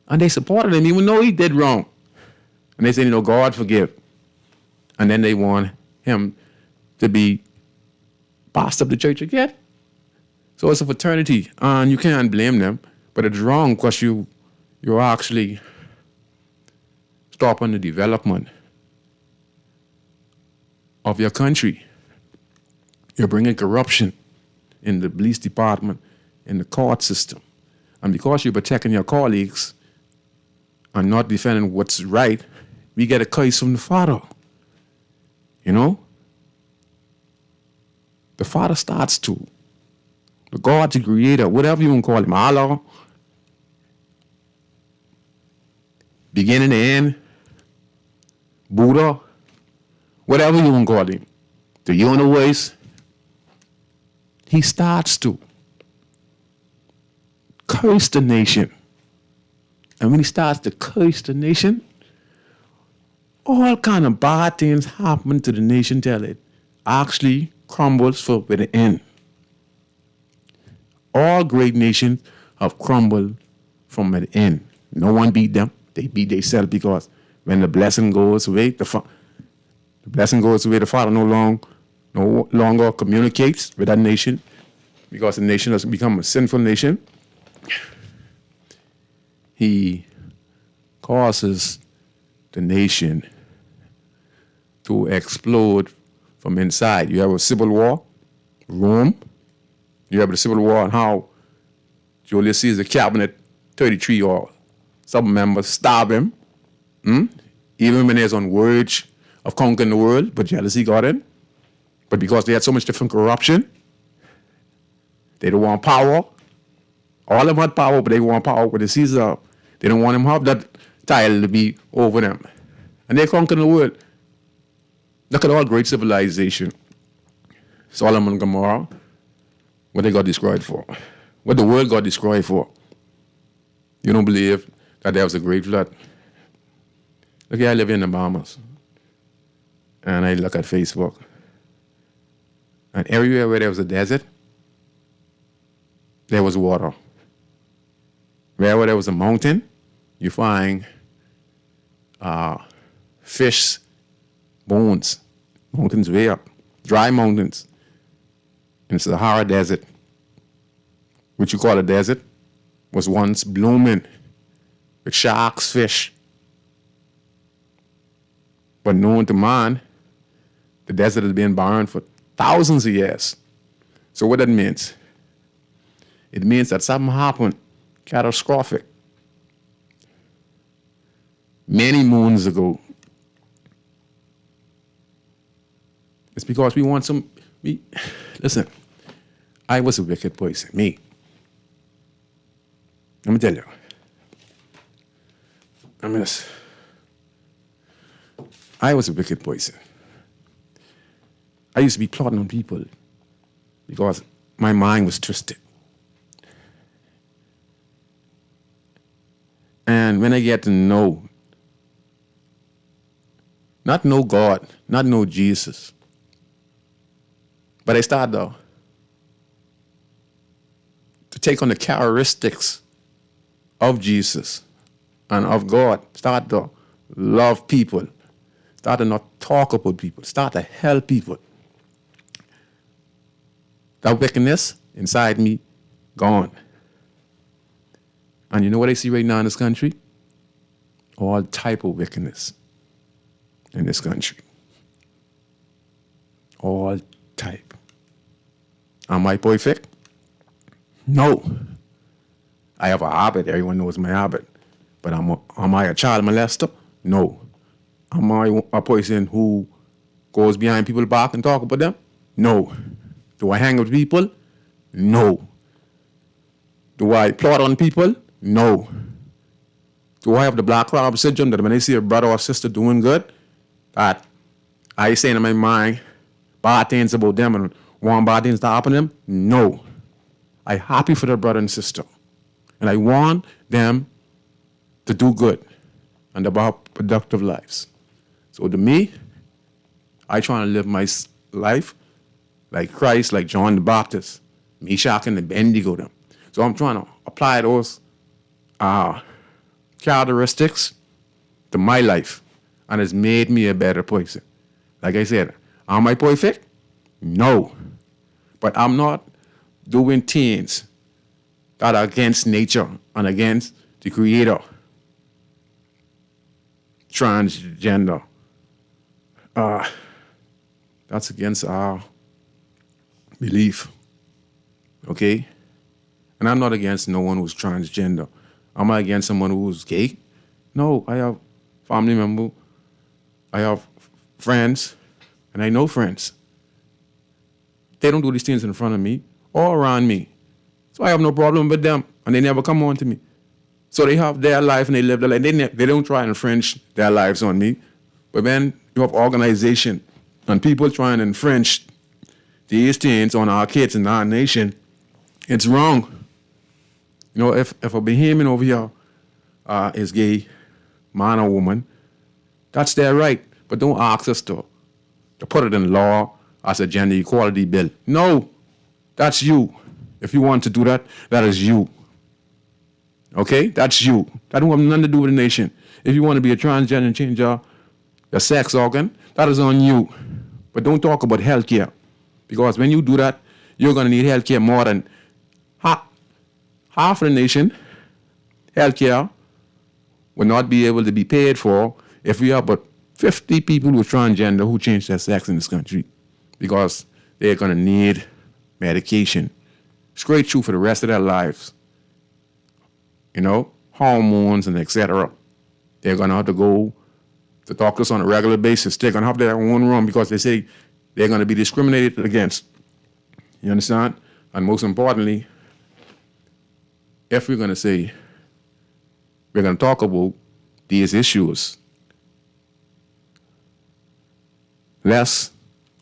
and they supported him even though he did wrong. And they said, God forgive. And then they want him to be pastor of the church again. So it's a fraternity, and you can't blame them, but it's wrong because you're actually stopping the development of your country. You're bringing corruption in the police department, in the court system. And because you're protecting your colleagues and not defending what's right, we get a curse from the Father. The Father starts to. The God, the Creator, whatever you want to call him, Allah, beginning and end, Buddha, whatever you want to call him, the universe, he starts to curse the nation. And when he starts to curse the nation, all kind of bad things happen to the nation till it actually crumbles for the end. All great nations have crumbled from the end. No one beat them. They beat themselves because when the blessing goes away, the Father no longer communicates with that nation because the nation has become a sinful nation. He causes the nation to explode from inside. You have a civil war, Rome. You have the civil war and how Julius Caesar cabinet 33 or some members stab him Even when they're on verge of conquering the world, but jealousy got in. But because they had so much different corruption, they don't want power. All of them had power, but they want power with the Caesar. They don't want him to have that title to be over them. And they conquer the world. Look at all great civilization. Solomon and Gomorrah, what they got destroyed for. What the world got destroyed for. You don't believe that there was a great flood? Look here, I live in the Bahamas. And I look at Facebook. And everywhere where there was a desert, there was water. Wherever there was a mountain, you find fish bones, mountains way up, dry mountains. In the Sahara Desert, which you call a desert, was once blooming with sharks, fish. But known to man, the desert has been barren for thousands of years. So what that means? It means that something happened catastrophic many moons ago. It's because we want listen, I was a wicked person, me. Let me tell you. I was a wicked person. I used to be plotting on people because my mind was twisted. And when I get to not know God, not know Jesus, but I start to take on the characteristics of Jesus and of God, start to love people, start to not talk about people, start to help people. That wickedness inside me, gone. And you know what I see right now in this country? All type of wickedness in this country. All type. Am I perfect? No. I have a habit. Everyone knows my habit. But am I a child molester? No. Am I a person who goes behind people's back and talk about them? No. Do I hang with people? No. Do I plot on people? No. Do I have the black crab syndrome that when I see a brother or sister doing good, that I say in my mind bad things about them and want bad things to happen to them? No. I'm happy for their brother and sister. And I want them to do good and about productive lives. So to me, I try to live my life like Christ, like John the Baptist, Meshach and Abednego them. So I'm trying to apply those characteristics to my life, and it's made me a better person. Like I said, am I perfect? No. But I'm not doing things that are against nature and against the Creator. Transgender. That's against our belief. Okay? And I'm not against no one who's transgender. Am I against someone who's gay? No, I have family members. I have friends, and I know friends. They don't do these things in front of me or around me. So I have no problem with them, and they never come on to me. So they have their life and they live their life. They don't try and infringe their lives on me. But when you have organization and people trying to infringe these things on our kids in our nation, it's wrong. You know, if a Bahamian over here is gay, man or woman, that's their right. But don't ask us to put it in law as a gender equality bill. No, that's you. If you want to do that, that is you. Okay? That's you. That don't have nothing to do with the nation. If you want to be a transgender and change your sex organ, that is on you. But don't talk about healthcare. Because when you do that, you're going to need healthcare more than half of the nation. Healthcare will not be able to be paid for if we have but 50 people who are transgender who change their sex in this country. Because they're going to need medication straight through for the rest of their lives. You know, hormones and etc. They're going to have to go to talk to us on a regular basis. They're going to have their own room because they say they're going to be discriminated against. You understand? And most importantly, if we're going to say we're going to talk about these issues, let's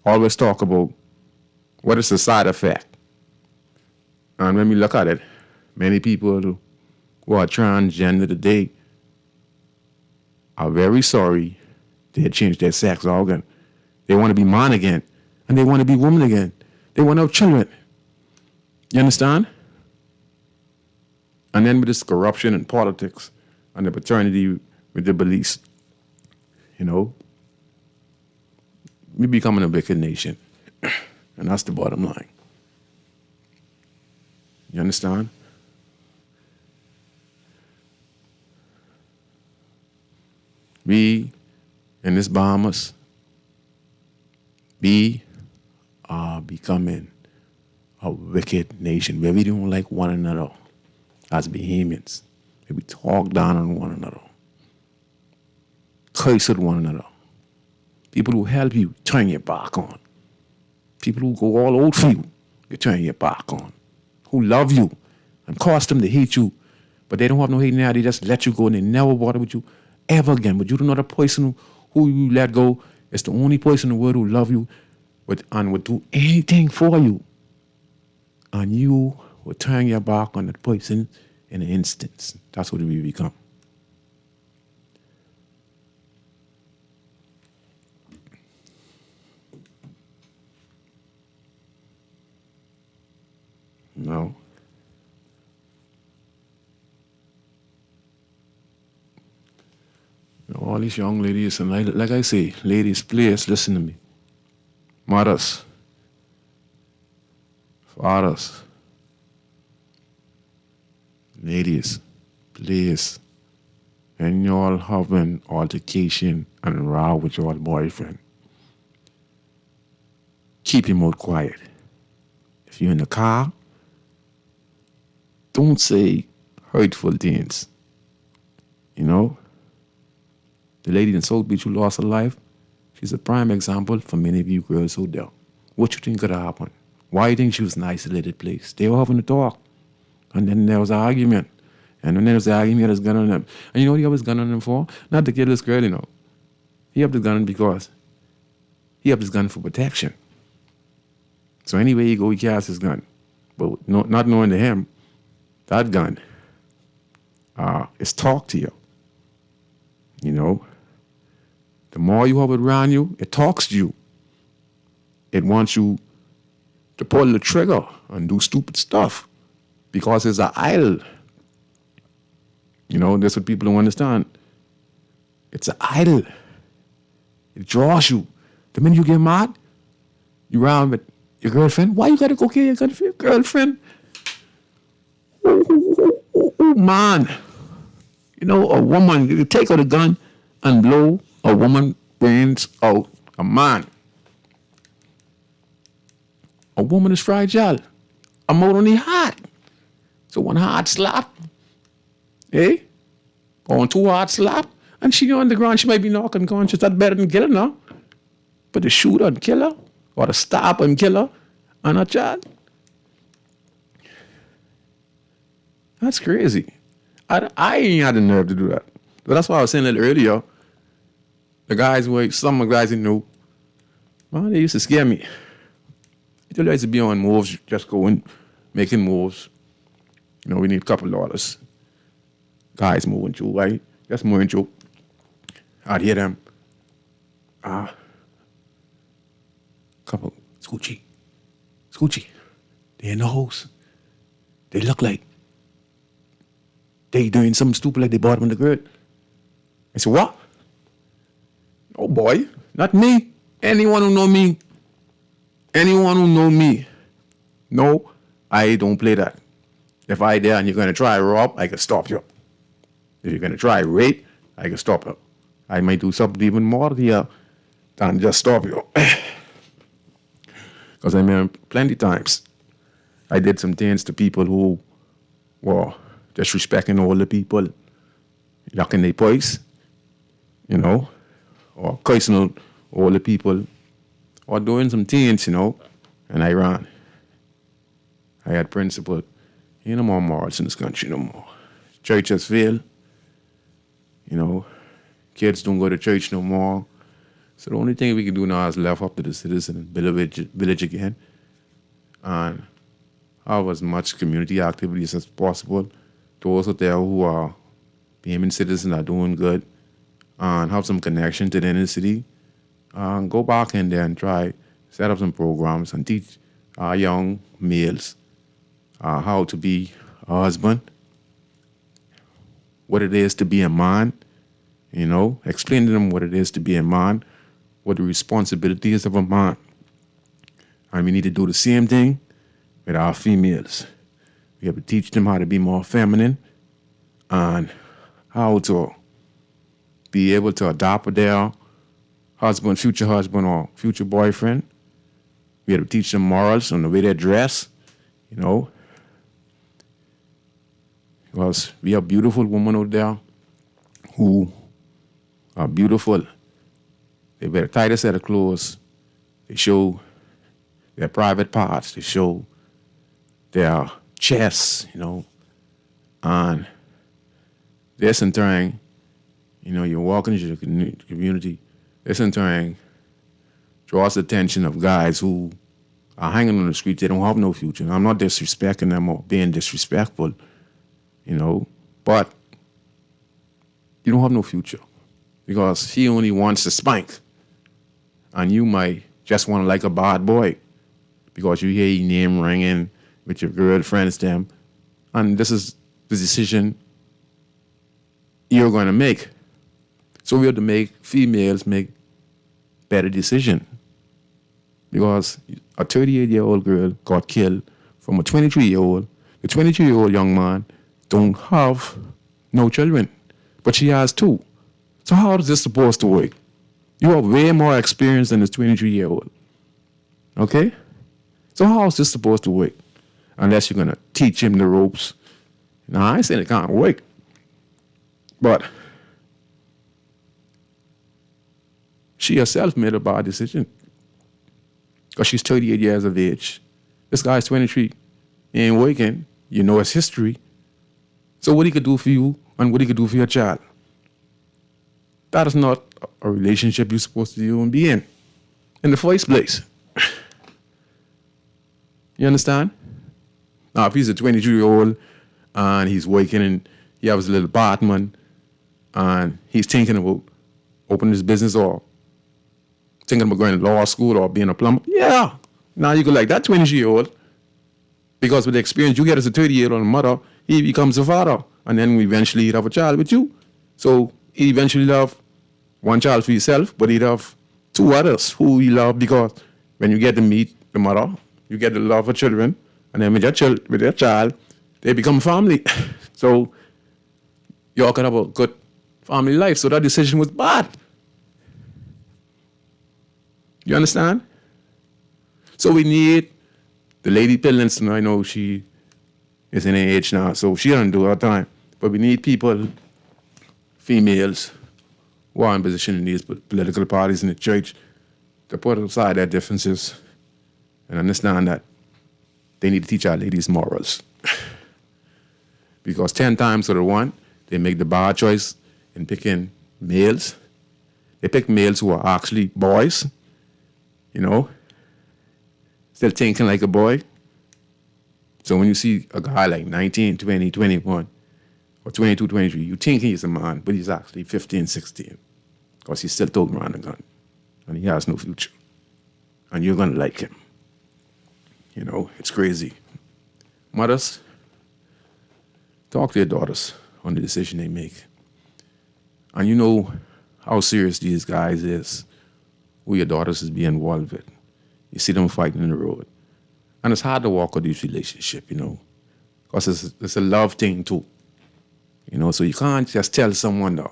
always talk about what is the side effect. And when we look at it, many people who are transgender today are very sorry they had changed their sex organ. They want to be man again, and they want to be woman again. They want to have children. You understand? And then with this corruption and politics and the paternity with the beliefs, you know, we're becoming a wicked nation. And that's the bottom line. You understand? We in this Bahamas, we are becoming a wicked nation where we don't like one another as Bahamians. Where we talk down on one another, curse at one another. People who help you, turn your back on. People who go all out for you, you turn your back on. Who love you and cause them to hate you, but they don't have no hate now. They just let you go and they never bother with you ever again. But you don't know the person who you let go is the only person in the world who love you and would do anything for you. And you will turn your back on that person in an instant. That's what we become. No. All these young ladies, and like I say, ladies, please listen to me. Mothers, fathers, ladies, please, when y'all having altercation and row with your boyfriend, keep your mouth quiet. If you're in the car, don't say hurtful things. You know? The lady in South Beach who lost her life, she's a prime example for many of you girls out there. What you think could have happened? Why you think she was in an isolated place? They were having a talk. And then there was an argument. And when there was an argument, there's a gun on them. And you know what he had his gun on them for? Not to kill this girl, you know. He had the gun because he had his gun for protection. So anywhere he go, he carries his gun. But not knowing to him, that gun is talk to you. You know, the more you have it around you, it talks to you. It wants you to pull the trigger and do stupid stuff because it's an idol. You know, that's what people don't understand. It's an idol. It draws you. The minute you get mad, you around with your girlfriend. Why you gotta go kill your girlfriend? Oh, man. You know, a woman, you take out a gun and blow a woman brains out. A man. A woman is fragile. A man only heart. So one hard slap, or two hard slap, and she on the ground, she might be knocked unconscious. That's better than killing her. But to shoot and kill her, or to stab and kill her, and a child, that's crazy. I ain't had the nerve to do that. But that's why I was saying a little earlier. The guys, some of the guys you know, man, they used to scare me. They used to be on moves, just going, making moves. You know, we need a couple dollars. Guys moving through, right? Just moving through. I'd hear them. Couple, Scoochie. They in the house. They look like they doing something stupid like they bought them the girl. I said, what? Oh boy, not me. Anyone who know me. No, I don't play that. If I there and you're gonna try rob, I can stop you. If you're gonna try rape, I can stop you. I might do something even more here than just stop you. Because I mean, plenty times I did some things to people who were disrespecting older people, locking their voice, you know, or cursing out all the people, or doing some things, you know, in Iran. I had principle. Ain't no more morals in this country no more. Church has failed. You know, kids don't go to church no more. So the only thing we can do now is left up to the citizen and build a village again and have as much community activities as possible. Those out there who are being citizens are doing good and have some connection to the inner city. Go back in there and try set up some programs and teach our young males how to be a husband, what it is to be a man, you know, explain to them what it is to be a man, what the responsibilities of a man. And we need to do the same thing with our females. We have to teach them how to be more feminine and how to be able to adopt with their future husband or future boyfriend. We have to teach them morals on the way they dress, you know. Because we have beautiful women out there who are beautiful. They wear the tightest set of clothes. They show their private parts. They show their chests, you know. And this in turn, you know, you're walking into the community. This in turn draws the attention of guys who are hanging on the street. They don't have no future. And I'm not disrespecting them or being disrespectful, you know, but you don't have no future because he only wants to spank. And you might just want to like a bad boy because you hear your name ringing with your girlfriends, them. And this is the decision you're going to make. So we have to make females make better decision because a 38-year-old girl got killed from a 23-year-old. The 23-year-old young man don't have no children, but she has two. So how is this supposed to work? You have way more experience than this 23-year-old. Okay? So how is this supposed to work? Unless you're going to teach him the ropes. Now, I ain't saying it can't work, but she herself made a bad decision because she's 38 years of age. This guy's 23. He ain't working. You know his history. So what he could do for you and what he could do for your child. That is not a relationship you're supposed to do and be in the first place. You understand? Now, if he's a 22-year-old and he's working and he has a little apartment and he's thinking about opening his business or thinking about going to law school or being a plumber, yeah. Now you go like that 20-year-old because with the experience you get as a 30-year-old mother, he becomes a father. And then eventually he'd have a child with you. So he eventually have one child for yourself, but he'd have two others who he love because when you get to meet the mother, you get the love of children, and then with your child, they become family. So y'all can have a good family life. So that decision was bad. You understand? So we need the lady Pillinston. I know she is in her age now, so she doesn't do her time. But we need people, females, who are in position in these political parties in the church to put aside their differences and understand that they need to teach our ladies morals. Because 10 times out of 1, they make the bad choice in picking males. They pick males who are actually boys, you know, still thinking like a boy. So when you see a guy like 19, 20, 21, or 22, 23, you think he's a man, but he's actually 15, 16. Because he's still toting around a gun. And he has no future. And you're going to like him. You know, it's crazy. Mothers, talk to your daughters on the decision they make. And you know how serious these guys is, who your daughters is being involved with. You see them fighting in the road. And it's hard to walk with these relationships, you know, because it's a love thing too. You know, so you can't just tell someone to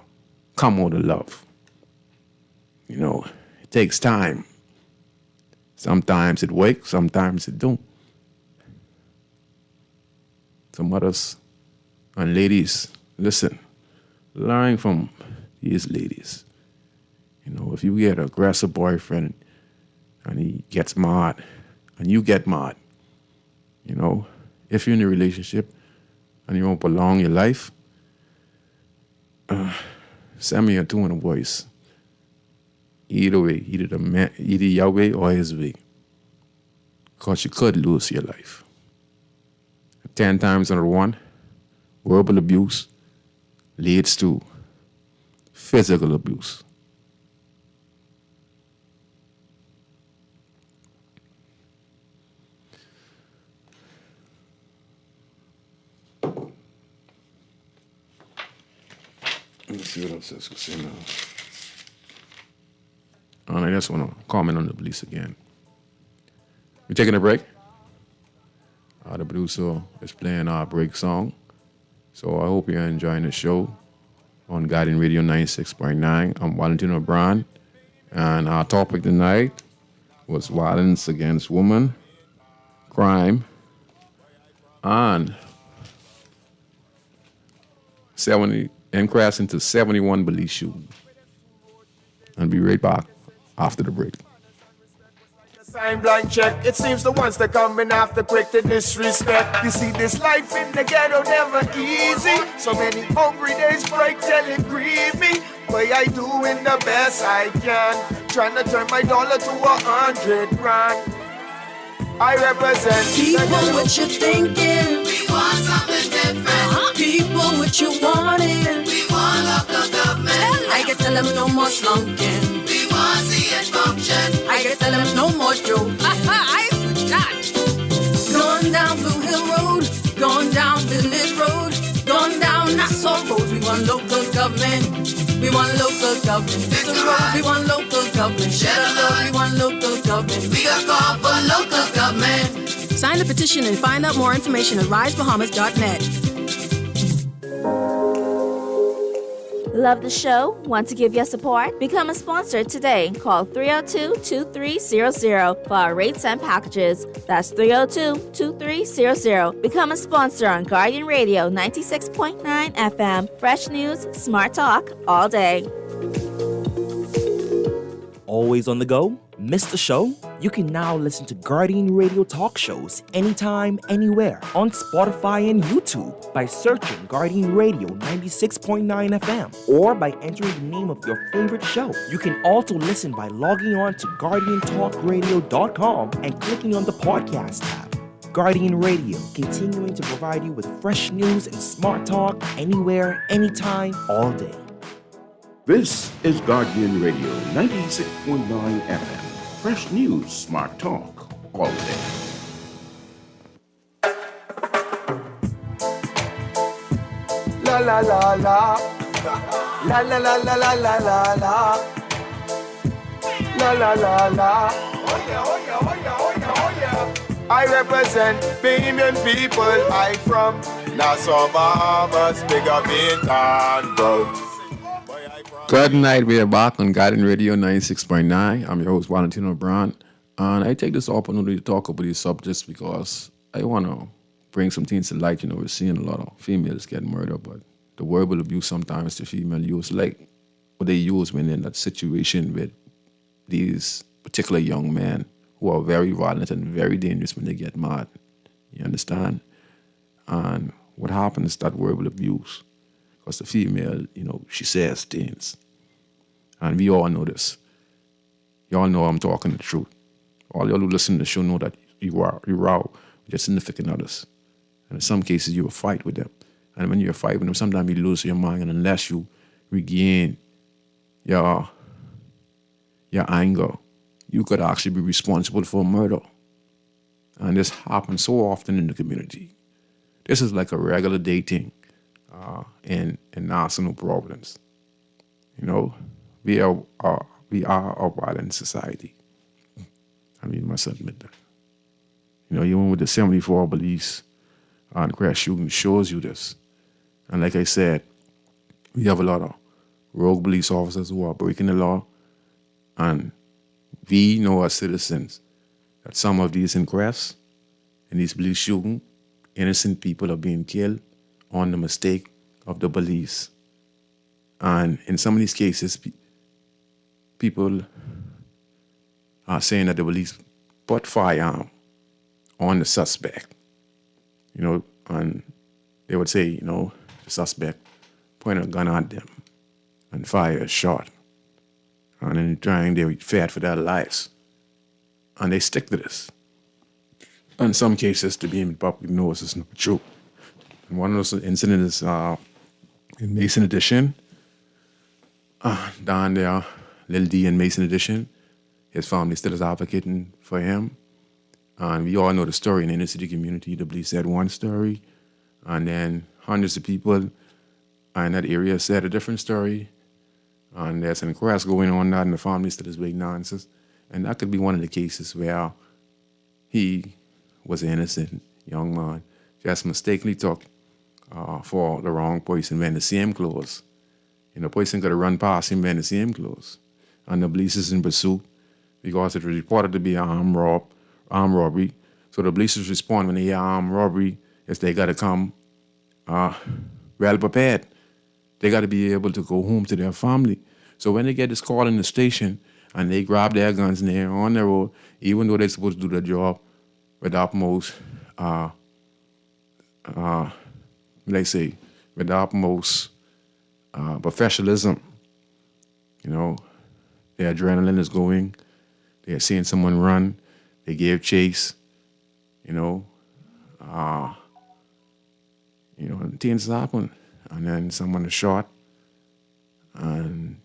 come out of love. You know, it takes time. Sometimes it works, sometimes it don't. So mothers and ladies, listen, learn from these ladies. if you get an aggressive boyfriend and he gets mad and you get mad, you know, if you're in a relationship and you won't prolong your life, send me a tune in a voice. Either way, either your way or his way. Because you could lose your life. 10 times out of 1, verbal abuse leads to physical abuse. Let me see what else is going on. And I just want to comment on the police again. We're taking a break. The producer is playing our break song. So I hope you're enjoying the show on Guiding Radio 96.9. I'm Valentino Brand. And our topic tonight was violence against women, crime, and 70 increase into 71 police shootings. And be right back after the break. Sign blank check. It seems the ones that coming after quick to disrespect. You see, this life in the ghetto never easy. So many hungry days break till it grieve me. But I doing the best I can, trying to turn my dollar to 100 grand. I represent people. What you thinking? We want something different. People, what you wanting? We want local government. I can tell them no more slunking. We want see it function. I can tell them no more joke. I forgot. Going down Blue Hill Road, going down Village Road, going down Nassau Road. We want local government. We want local government. Fix the roads. We want local government. Share the love. We want local government. We got call for local government. Sign the petition and find out more information at risebahamas.net. Love the show? Want to give your support? Become a sponsor today. Call 302-2300 for our rates and packages. That's 302-2300. Become a sponsor on Guardian Radio 96.9 FM. Fresh news, smart talk, all day. Always on the go? Missed the show? You can now listen to Guardian Radio talk shows anytime, anywhere on Spotify and YouTube by searching Guardian Radio 96.9 FM or by entering the name of your favorite show. You can also listen by logging on to GuardianTalkRadio.com and clicking on the podcast tab. Guardian Radio, continuing to provide you with fresh news and smart talk anywhere, anytime, all day. This is Guardian Radio 96.9 FM. Fresh news, smart talk, all day. La la la la. La la la la la la la la. La la la la. Oh yeah, oh yeah, oh yeah, oh yeah, oh yeah. I represent Bahamian people. I from Nassau, Bahamas, big up in town, bro. Good night. We are back on Guiding Radio 96.9. I'm your host, Valentino Brown. And I take this opportunity to talk about these subjects because I want to bring some things to light. You know, we're seeing a lot of females get murdered, but the verbal abuse sometimes the female use, like what they use when in that situation with these particular young men who are very violent and very dangerous when they get mad. You understand? And what happens is that verbal abuse. Because the female, you know, she says things. And we all know this. Y'all know I'm talking the truth. All y'all who listen to the show know that you're out with your significant others. And in some cases, you will fight with them. And when you fight with them, sometimes you lose your mind. And unless you regain your anger, you could actually be responsible for murder. And this happens so often in the community. This is like a regular day thing. In national Providence. You know, we are a violent society. I mean, must admit that. You know, even with the 74 police and crash shooting shows you this. And like I said, we have a lot of rogue police officers who are breaking the law. And we know as citizens that some of these inquests and these police shooting, innocent people are being killed on the mistake of the police. And in some of these cases, people are saying that the police put firearm on the suspect, and they would say, the suspect pointed a gun at them and fired a shot. And in they feared for their lives. And they stick to this. In some cases, to be in public knows it's not true. And one of those incidents is in Mason Edition. Down there, Lil D in Mason Edition. His family still is advocating for him. And we all know the story in the inner city community. The police said one story, and then hundreds of people in that area said a different story. And there's an inquest going on now, and the family still is waiting answers. And that could be one of the cases where he was an innocent young man, just mistakenly took for the wrong person wearing the same clothes. The person could have run past him wearing the same clothes. And the police is in pursuit because it was reported to be an armed robbery. So the police respond when they hear armed robbery is they got to come well prepared. They got to be able to go home to their family. So when they get this call in the station and they grab their guns and they're on the road, even though they're supposed to do their job with the utmost, professionalism, their adrenaline is going. They're seeing someone run. They gave chase, and things happen. And then someone is shot. And,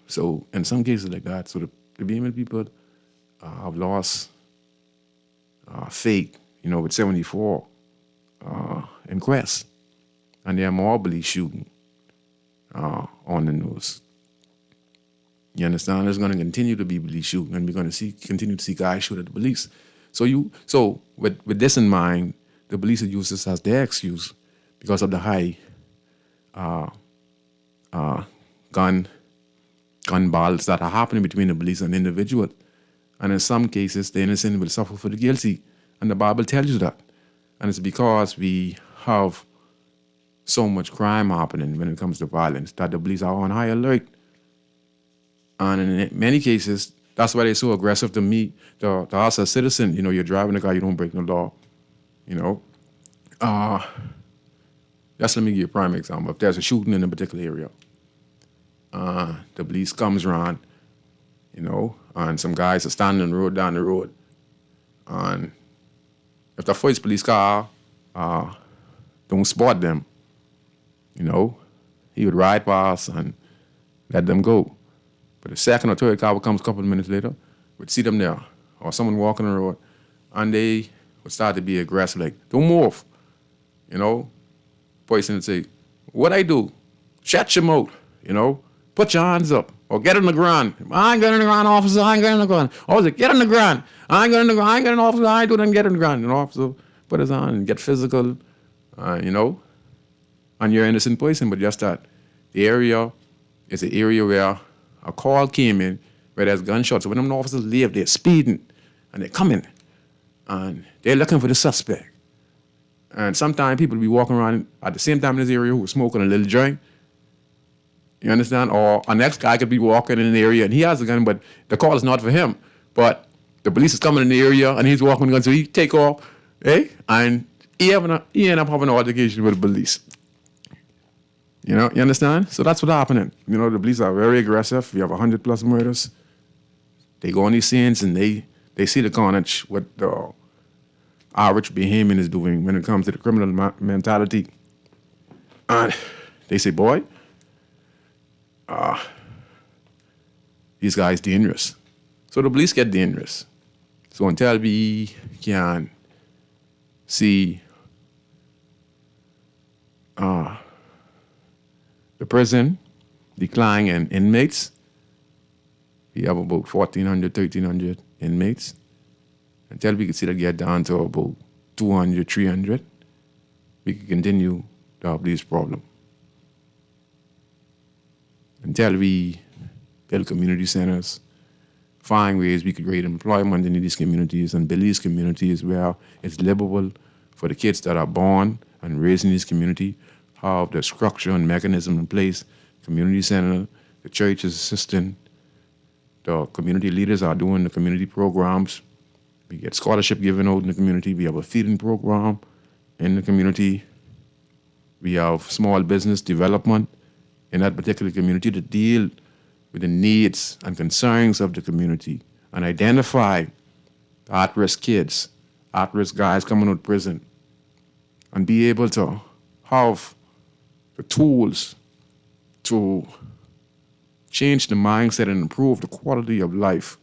so in some cases like that, so the Beeman people have lost faith, with 74 inquests. And there are more police shooting on the news. You understand? There's going to continue to be police shooting, and we're going to continue to see guys shoot at the police. So with this in mind, the police have used this as their excuse because of the high gun battles that are happening between the police and the individual. And in some cases, the innocent will suffer for the guilty. And the Bible tells you that. And it's because we have so much crime happening when it comes to violence that the police are on high alert. And in many cases, that's why they're so aggressive to us as citizens. You're driving a car, you don't break the law. Just let me give you a prime example. If there's a shooting in a particular area, the police comes around, and some guys are standing down the road. And if the first police car don't spot them, he would ride past and let them go. But the second or third car comes a couple of minutes later, would see them there, or someone walking the road, and they would start to be aggressive, like, don't move. Person would say, what I do? Shut your mouth, put your hands up, or get on the ground. I ain't getting on the ground, officer, I ain't getting on the ground. Or say, get on the ground. I ain't getting on the ground, I ain't getting officer, I ain't doing nothing, get on the ground. Officer put his hand and get physical, and you're an innocent person, but just that the area is an area where a call came in where there's gunshots. So when them officers leave, they're speeding and they're coming and they're looking for the suspect. And sometimes people be walking around at the same time in this area who are smoking a little joint. You understand? Or a next guy could be walking in an area and he has a gun, but the call is not for him. But the police is coming in the area and he's walking with a gun, so he take off, and he end up having an altercation with the police. You understand? So that's what's happening. The police are very aggressive. We have 100+ murders. They go on these scenes and they see the carnage, what the average Bahamian is doing when it comes to the criminal mentality. And they say, boy, these guys dangerous. So the police get dangerous. So until we can see the prison decline in inmates, we have about 1,400, 1,300 inmates. Until we can see that get down to about 200, 300, we can continue to have this problem. Until we build community centers, find ways we could create employment in these communities and build these communities where it's livable for the kids that are born and raised in this community, have the structure and mechanism in place, community center, The church is assisting. The community leaders are doing the community programs. We get scholarship given out in the community. We have a feeding program in the community. We have small business development in that particular community to deal with the needs and concerns of the community and identify at-risk kids, at-risk guys coming out of prison, and be able to have the tools to change the mindset and improve the quality of life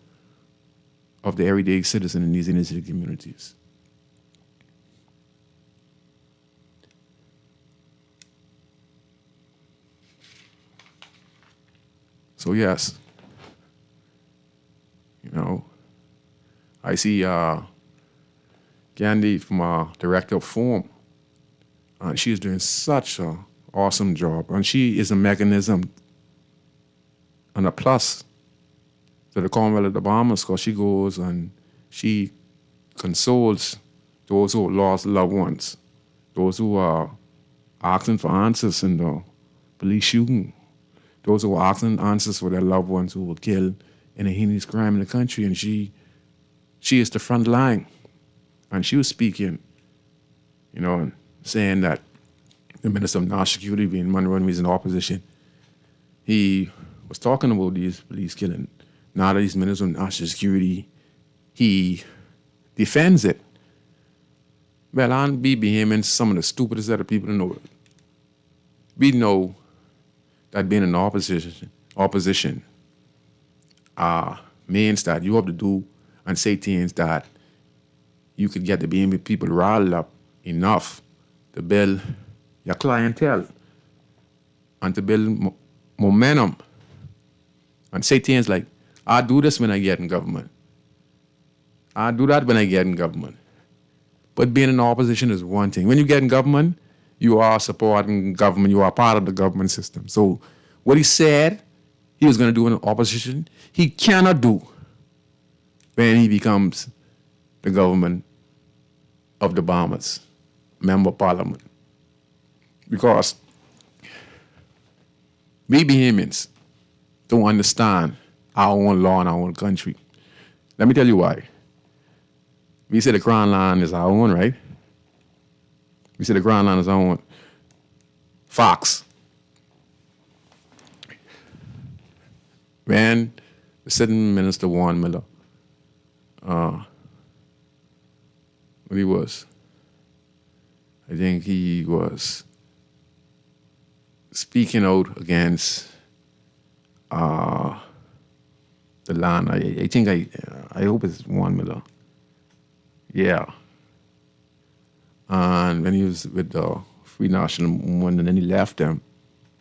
of the everyday citizen in these inner city communities. So yes, I see Gandhi from our director of form. She's doing such an awesome job, and she is a mechanism and a plus to the Commonwealth of the Bahamas, because she goes and she consoles those who lost loved ones, those who are asking for answers in the police shooting, those who are asking answers for their loved ones who were killed in a heinous crime in the country. And she is the front line. And she was speaking, and saying that the Minister of National Security, being Monroe, when he was in opposition, he was talking about these police killing. Now that he's Minister of National Security, he defends it. Well, I'd be behaving some of the stupidest set of people in the world. We know that being in opposition means that you have to do and say things that you could get the BNB people riled up enough to build your clientele and to build momentum and say things like, I do this when I get in government. I do that when I get in government. But being in opposition is one thing. When you get in government, you are supporting government. You are part of the government system. So what he said he was going to do in opposition, he cannot do when he becomes the government of the Bahamas, member of parliament. Because we Bahamians don't understand our own law in our own country. Let me tell you why. We say the Crown Line is our own, right? We say the Crown Line is our own. Fox. When the sitting minister, Warren Miller, what he was, I think he was speaking out against the land. I hope it's Warren Miller. Yeah. And when he was with the Free National Movement and then he left them,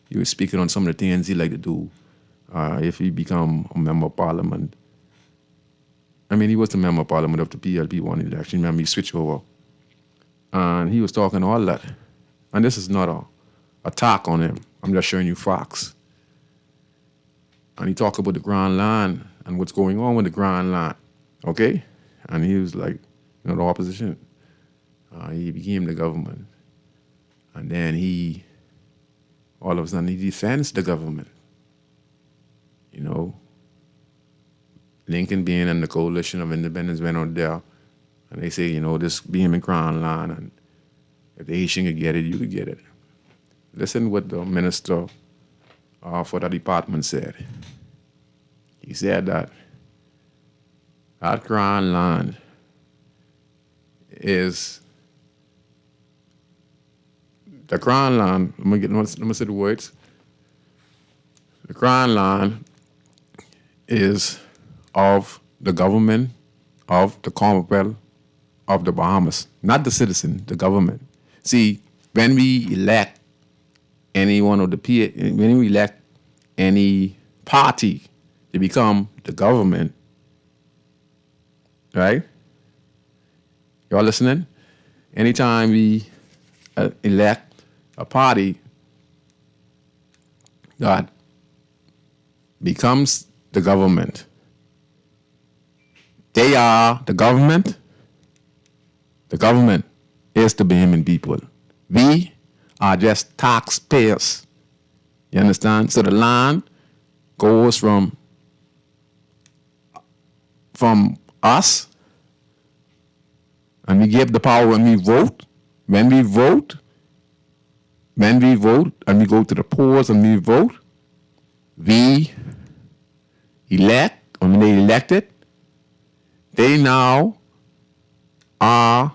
he was speaking on some of the things he like to do if he become a member of parliament. I mean, he was the member of parliament of the PLP one election. Remember, he switched over. And he was talking all that. And this is not a attack on him. I'm just showing you facts. And he talked about the Grand Line and what's going on with the Grand Line. Okay? And he was like, the opposition. He became the government. And then all of a sudden, he defends the government. Lincoln being in the coalition of independence went out there, and they say, this being in Crown Line, and if the Haitian could get it, you could get it. Listen what the minister for the department said. He said that Crown Line is the Crown Line. Let me say the words. The Crown Line is of the government of the Commonwealth of the Bahamas, not the citizen, the government. See, when we elect when we elect any party to become the government, right? Y'all listening? Anytime we elect a party that becomes the government, they are the government. The government is the Bahamian people. We are just taxpayers. You understand? So the land goes from us, and we give the power when we vote. When we vote, and we go to the polls and we vote, we elect, or when they elected, they now are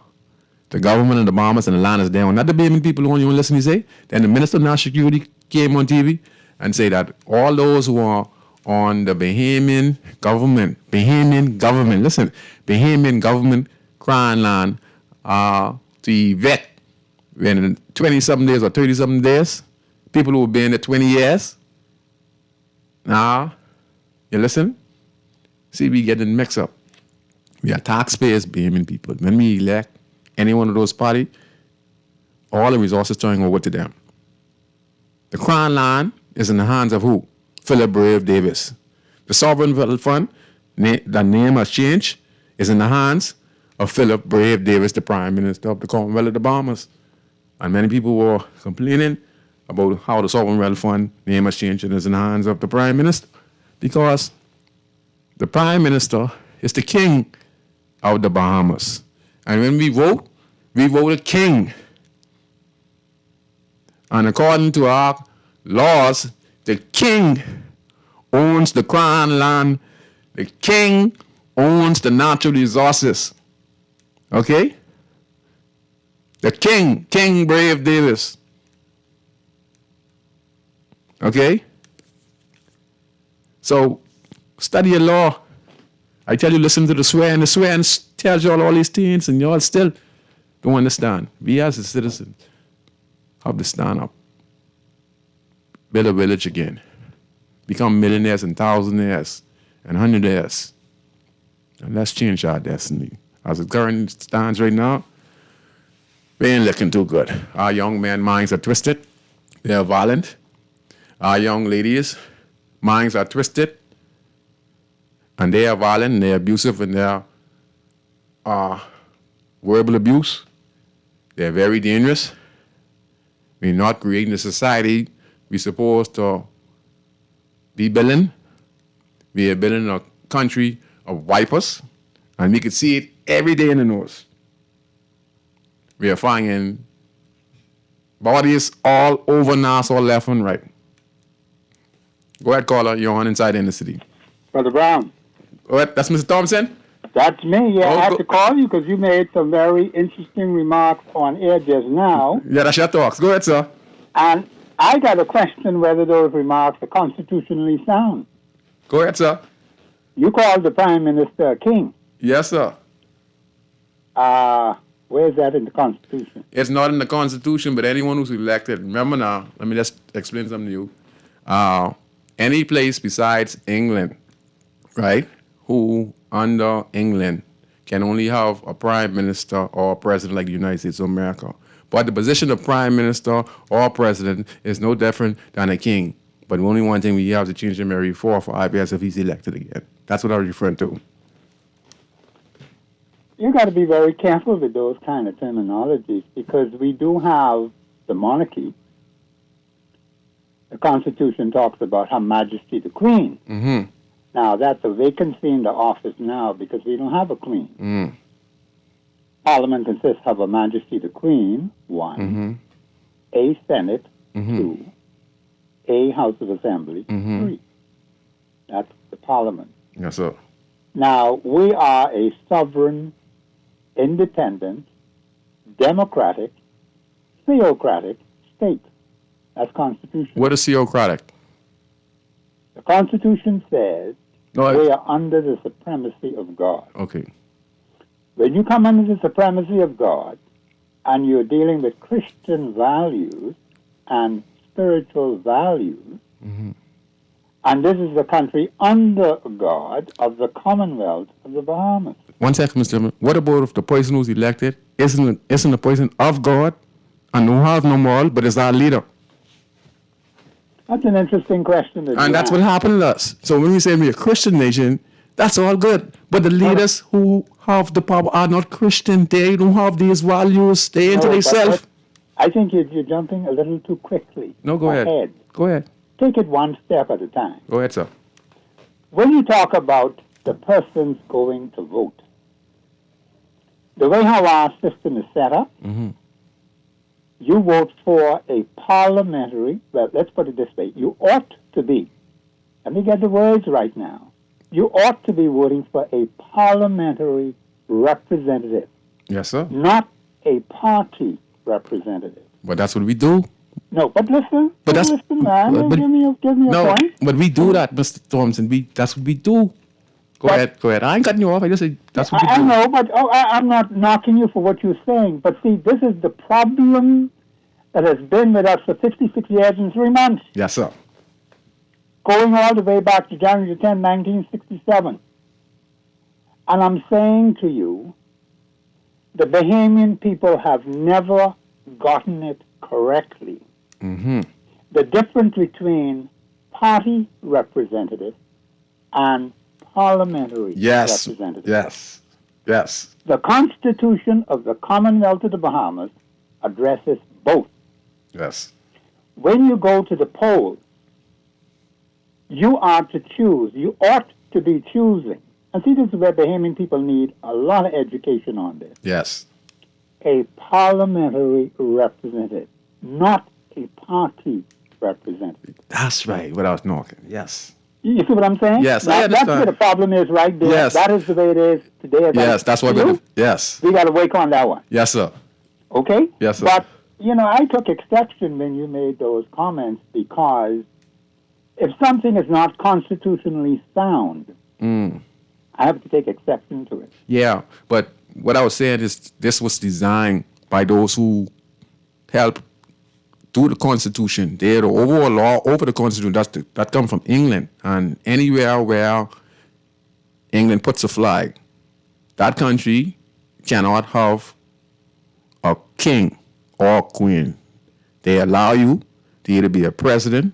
the government and the Bahamas, and the line is down. Not the Bahamian people who only want to listen to say. Then the Minister of National Security came on TV and said that all those who are on the Bahamian government, listen, Bahamian government crying line to vet in 20-something days or 30-something days, people who have been there 20 years. Now, you listen? See, we getting mixed up. We are taxpayers, Bahamian people. When we elect any one of those parties, all the resources turning over to them. The crown line is in the hands of who? Philip Brave Davis. The Sovereign Wealth Fund, the name has changed, is in the hands of Philip Brave Davis, the Prime Minister of the Commonwealth of the Bahamas. And many people were complaining about how the Sovereign Wealth Fund name has changed and is in the hands of the Prime Minister, because the Prime Minister is the king of the Bahamas. And when we vote a king. And according to our laws, the king owns the crown land. The king owns the natural resources. Okay? The king, King Brave Davis. Okay? So, study your law. I tell you, listen to the swear, and the swear tells you all these things, and y'all still don't understand. We as a citizens have to stand up, build a village again, become millionaires and thousandaires and hundredaires, and let's change our destiny. As it currently stands right now, we ain't looking too good. Our young men minds are twisted. They are violent. Our young ladies minds are twisted. And they are violent, and they are abusive, and they are verbal abuse. They're very dangerous. We're not creating the society we're supposed to be building. We are building a country of vipers, and we can see it every day in the news. We are finding bodies all over Nassau, left and right. Go ahead, caller. You're on Inside in the City. Brother Brown. Go ahead. That's Mr. Thompson? That's me. Yeah, I had to call you because you made some very interesting remarks on air just now. Yeah, that's your talks. Go ahead, sir. And I got a question whether those remarks are constitutionally sound. Go ahead, sir. You called the Prime Minister a king. Yes, sir. Where is that in the Constitution? It's not in the Constitution, but anyone who's elected, remember now, let me just explain something to you. Any place besides England, right, who under England can only have a prime minister or a president like the United States of America. But the position of prime minister or president is no different than a king. But the only one thing we have to change him every 4 for IBS if he's elected again. That's what I was referring to. You got to be very careful with those kind of terminologies because we do have the monarchy. The Constitution talks about Her Majesty the Queen. Mm-hmm. Now, that's a vacancy in the office now because we don't have a queen. Mm. Parliament consists of Her Majesty the Queen, 1, Mm-hmm. a Senate, Mm-hmm. 2, a House of Assembly, Mm-hmm. 3. That's the Parliament. Yes, sir. Now, we are a sovereign, independent, democratic, theocratic state. That's Constitution. What is theocratic? The Constitution says we are under the supremacy of God. Okay. When you come under the supremacy of God and you're dealing with Christian values and spiritual values, Mm-hmm. and this is the country under God of the Commonwealth of the Bahamas. 1 second, Mr. Chairman. What about if the person who's elected isn't a person of God and who has no moral, but is our leader? That's an interesting question. And that's what happened to us. So when we say we're a Christian nation, that's all good. But the leaders who have the power are not Christian. They don't have these values. They into themselves. I think you're jumping a little too quickly. No, go ahead. Go ahead. take it one step at a time. Go ahead, sir. When you talk about the persons going to vote, the way how our system is set up, you vote for a parliamentary, well, let's put it this way, you ought to be, let me get the words right now, you ought to be voting for a parliamentary representative, Yes, sir. not a party representative. But that's what we do. No, but listen, But that's- listen, man, but- give me a No, point. but we do that, Mr. Thompson. That's what we do. Go ahead. I ain't cutting you off. I just said that's what we I do. know, but I'm not knocking you for what you're saying. But see, this is the problem that has been with us for 56 years and 3 months, Yes, sir. going all the way back to January 10, 1967. And I'm saying to you, the Bahamian people have never gotten it correctly. The difference between party representative and parliamentary Yes. representative. Yes. Yes. The Constitution of the Commonwealth of the Bahamas addresses both. Yes. When you go to the polls, you are to choose. You ought to be choosing. And see, this is where Bahamian people need a lot of education on this. Yes. A parliamentary representative, not a party representative. That's right. What I was knocking. Yes. You see what I'm saying? Yes, I That's understand. where the problem is right there. Yes. That is the way it is today. Yes. That's what we Yes. We got to work on that one. Yes, sir. Okay? Yes, sir. But, I took exception when you made those comments because if something is not constitutionally sound, I have to take exception to it. Yeah, but what I was saying is this was designed by those who helped do the Constitution. They're the overall law over the Constitution. That come from England. And anywhere where England puts a flag, that country cannot have a king or a queen. They allow you to either be a president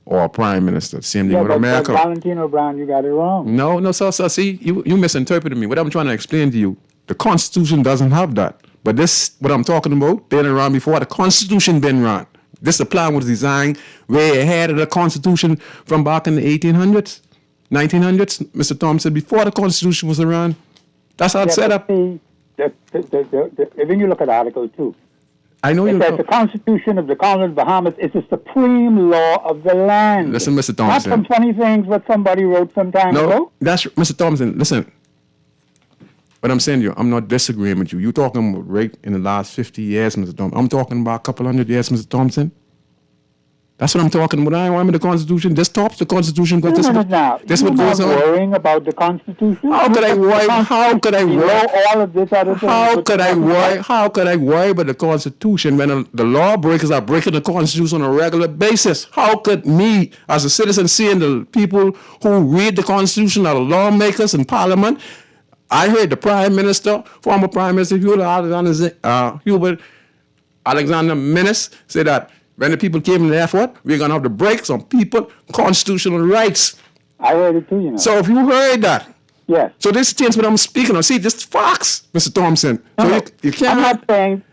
or a prime minister. Same thing with but America. Valentino Brown, you got it wrong. No, sir. See, you misinterpreted me. What I'm trying to explain to you, the Constitution doesn't have that. But this, what I'm talking about, been around before the Constitution been run. This plan was designed way ahead of the Constitution from back in the 1800s, 1900s, Mr. Thompson, before the Constitution was around. That's how it's set up. See, when you look at Article 2, I know it you. says the Constitution of the Commonwealth of the Bahamas is the supreme law of the land. Listen, Mr. Not Thompson. some funny things that somebody wrote some time No, ago. that's Mr. Thompson. Listen, what I'm saying to you, I'm not disagreeing with you. You're talking about rape in the last 50 years, Mr. Thompson. I'm talking about a couple hundred years, Mr. Thompson. That's what I'm talking about. I want the Constitution. This tops the Constitution. But Wait a minute now. this You're what goes not on. worrying about the Constitution? How could I worry? How could I You worry? know all of this other thing. How could I worry? How could I worry about the Constitution when the lawbreakers are breaking the Constitution on a regular basis? How could me, as a citizen, seeing the people who read the Constitution are the lawmakers in Parliament? I heard the Prime Minister, former Prime Minister Hubert Alexander Menace, say that when the people came in the effort, we're going to have to break some people constitutional rights. I heard it too, So if you heard that, Yes. so this change what I'm speaking of. See, this facts, Mr. Thompson. So No, you can't.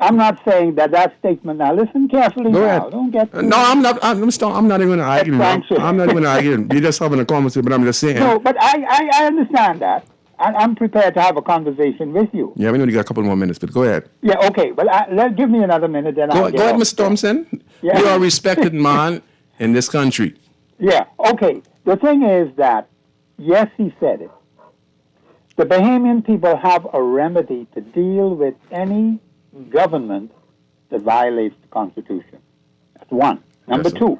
I'm not saying that statement. Now listen carefully. Go now. ahead. Don't get. No, I'm not. I'm not even arguing. Frankly. I'm not even arguing. We're just having a conversation, but I'm just saying. No, but I understand that. I'm prepared to have a conversation with you. Yeah, we only got a couple more minutes, but go ahead. Yeah. Okay. Well, give me another minute, then I'll Go ahead, Mr. Thompson. Yeah. You are a respected man in this country. Yeah. Okay. The thing is that, yes, he said it. The Bahamian people have a remedy to deal with any government that violates the Constitution. That's one. Number Yes, sir. two,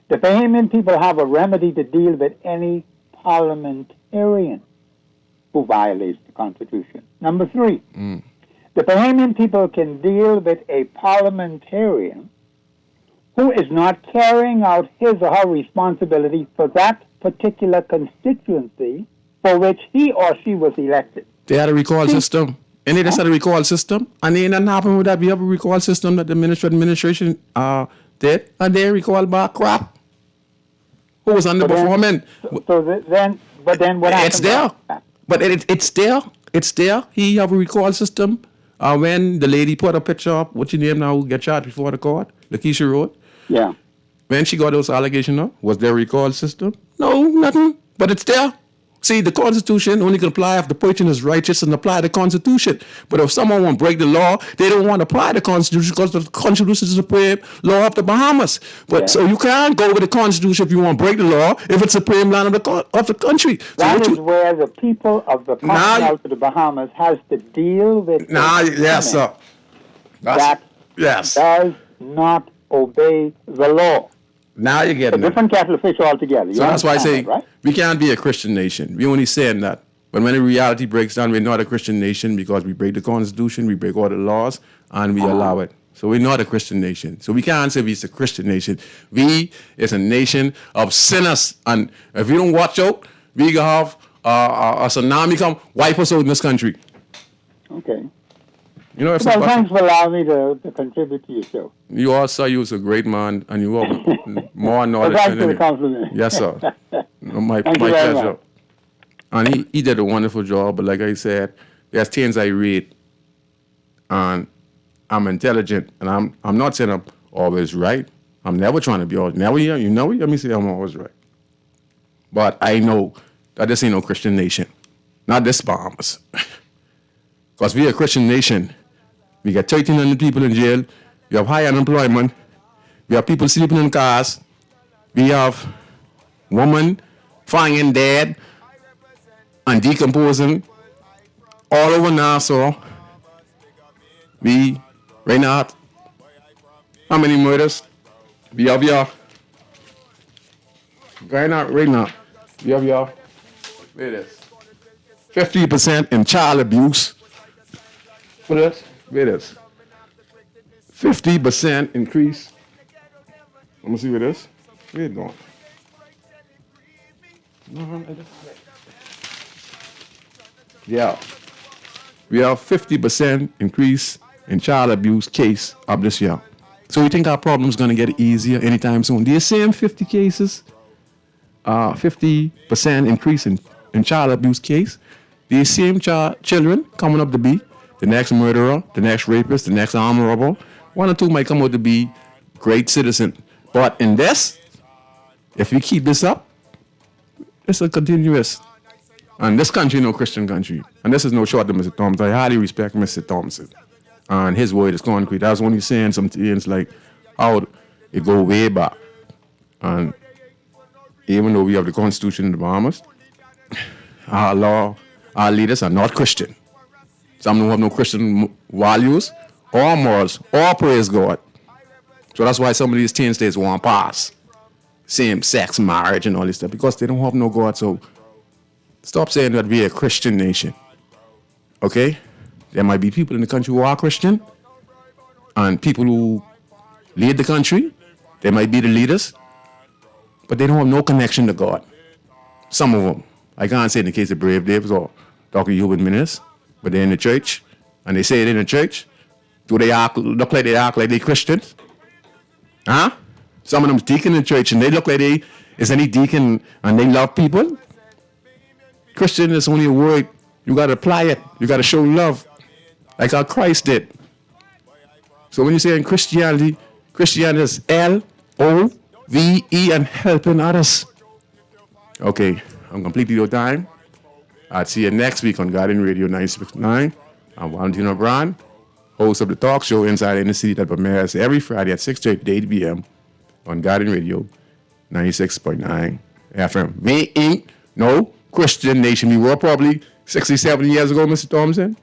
the Bahamian people have a remedy to deal with any parliamentarian who violates the Constitution. Number three, the Bahamian people can deal with a parliamentarian who is not carrying out his or her responsibility for that particular constituency for which he or she was elected. They had a recall system. And they just had a recall system. And ain't nothing happened with that. We have a recall system that the administration did. And they recall back crap. Who was underperforming? But then what happened? It's there. after that? But it's there. It's there. He have a recall system. When the lady put a picture up, what's your name now, who get charged before the court? Lakeisha Road. Yeah. When she got those allegations, no? Was there a recall system? No, nothing. But it's there. See, the Constitution only can apply if the person is righteous and apply the Constitution. But if someone won't break the law, they don't want to apply the Constitution because the Constitution is the supreme law of the Bahamas. But so you can't go with the Constitution if you want to break the law if it's supreme law of the country. That is where the people of the Commonwealth of the Bahamas has to deal with yes, sir. That does not obey the law. Now you're getting a different kettle of fish altogether. So that's why I say we can't be a Christian nation. We only saying that. But when the reality breaks down, we're not a Christian nation because we break the Constitution, we break all the laws, and we allow it. So we're not a Christian nation. So we can't say we're a Christian nation. We is a nation of sinners. And if we don't watch out, we can have a tsunami come, wipe us out in this country. Okay. You know, well, thanks for allowing me to contribute to your show. You also was a great man, and you have more knowledge thanks than for the compliment. Yes, sir. My pleasure. And he did a wonderful job, but like I said, there's things I read, and I'm intelligent, and I'm not saying I'm always right. I'm never trying to be always, never, you know, let me say I'm always right. But I know that this ain't no Christian nation. Not this Bahamas. Because we're a Christian nation. We got 1,300 people in jail. We have high unemployment. We have people sleeping in cars. We have women finding dead and decomposing all over Nassau. We, right now, how many murders? We have here. Right now, we have here. Wait a 50% in child abuse. What else? Wait a 50% increase. Let me see what this. Where it going? Yeah. We have 50% increase in child abuse case of this year. So we think our problem is going to get easier anytime soon. The same 50 cases, 50% increase in child abuse case. The same children coming up to be the next murderer, the next rapist, the next armed robber. One or two might come out to be great citizen. But in this, if we keep this up, it's a continuous. And this country is no Christian country. And this is no short to Mr. Thompson. I highly respect Mr. Thompson. And his word is concrete. That's when he's saying some things like how it go way back. And even though we have the Constitution in the Bahamas, our law, our leaders are not Christian. Some don't have no Christian values or morals or praise God. So that's why some of these 10 states won't pass same-sex marriage and all this stuff, because they don't have no God. So stop saying that we're a Christian nation. Okay? There might be people in the country who are Christian and people who lead the country. They might be the leaders, but they don't have no connection to God. Some of them. I can't say in the case of Brave Davis or Dr. Hubert Minnis, but they're in the church, and they say it in the church. Do they look like they Christians? Huh? Some of them's deacon in the church, and they look like they is any deacon, and they love people. Christian is only a word. You got to apply it. You got to show love, like how Christ did. So when you say in Christianity, Christianity is L-O-V-E and helping others. Okay, I'm completely out of time. I'll see you next week on Garden Radio 96.9. I'm Valentino Brand, host of the talk show Inside in the City that premieres every Friday at 6:30 to 8 p.m. on Garden Radio 96.9 FM. We ain't no Christian nation. We were probably 60, 70 years ago, Mr. Thompson,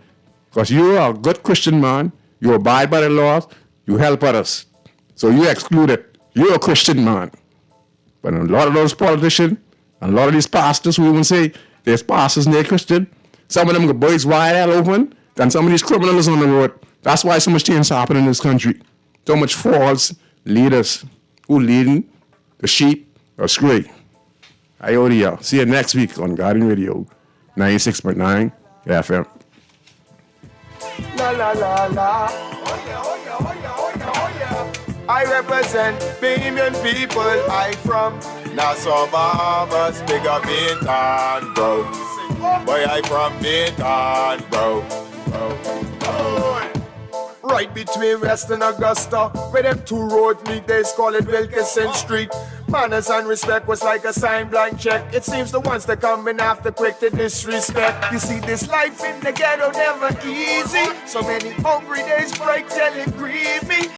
because you are a good Christian man. You abide by the laws. You help others. So you excluded. You're a Christian man. But a lot of those politicians and a lot of these pastors who even say there's pastors and they're Christian, some of them got boys wide out open than some of these criminals on the road. That's why so much things happen in this country. So much false leaders who leading the sheep astray. I owe you. See you next week on Garden Radio 96.9 FM. La la la la. Oh yeah, oh yeah, oh yeah, oh yeah, oh yeah. I represent Bahamian people. I from Nassau, Bahamas, big up Bintan, bro. Boy, I from Bintan, bro. Right between West and Augusta, where them two roads meet, they call it Wilkinson Street. Manners and respect was like a sign blank check. It seems the ones that coming after quick to disrespect. You see, this life in the ghetto never easy. So many hungry days break till it grieve me.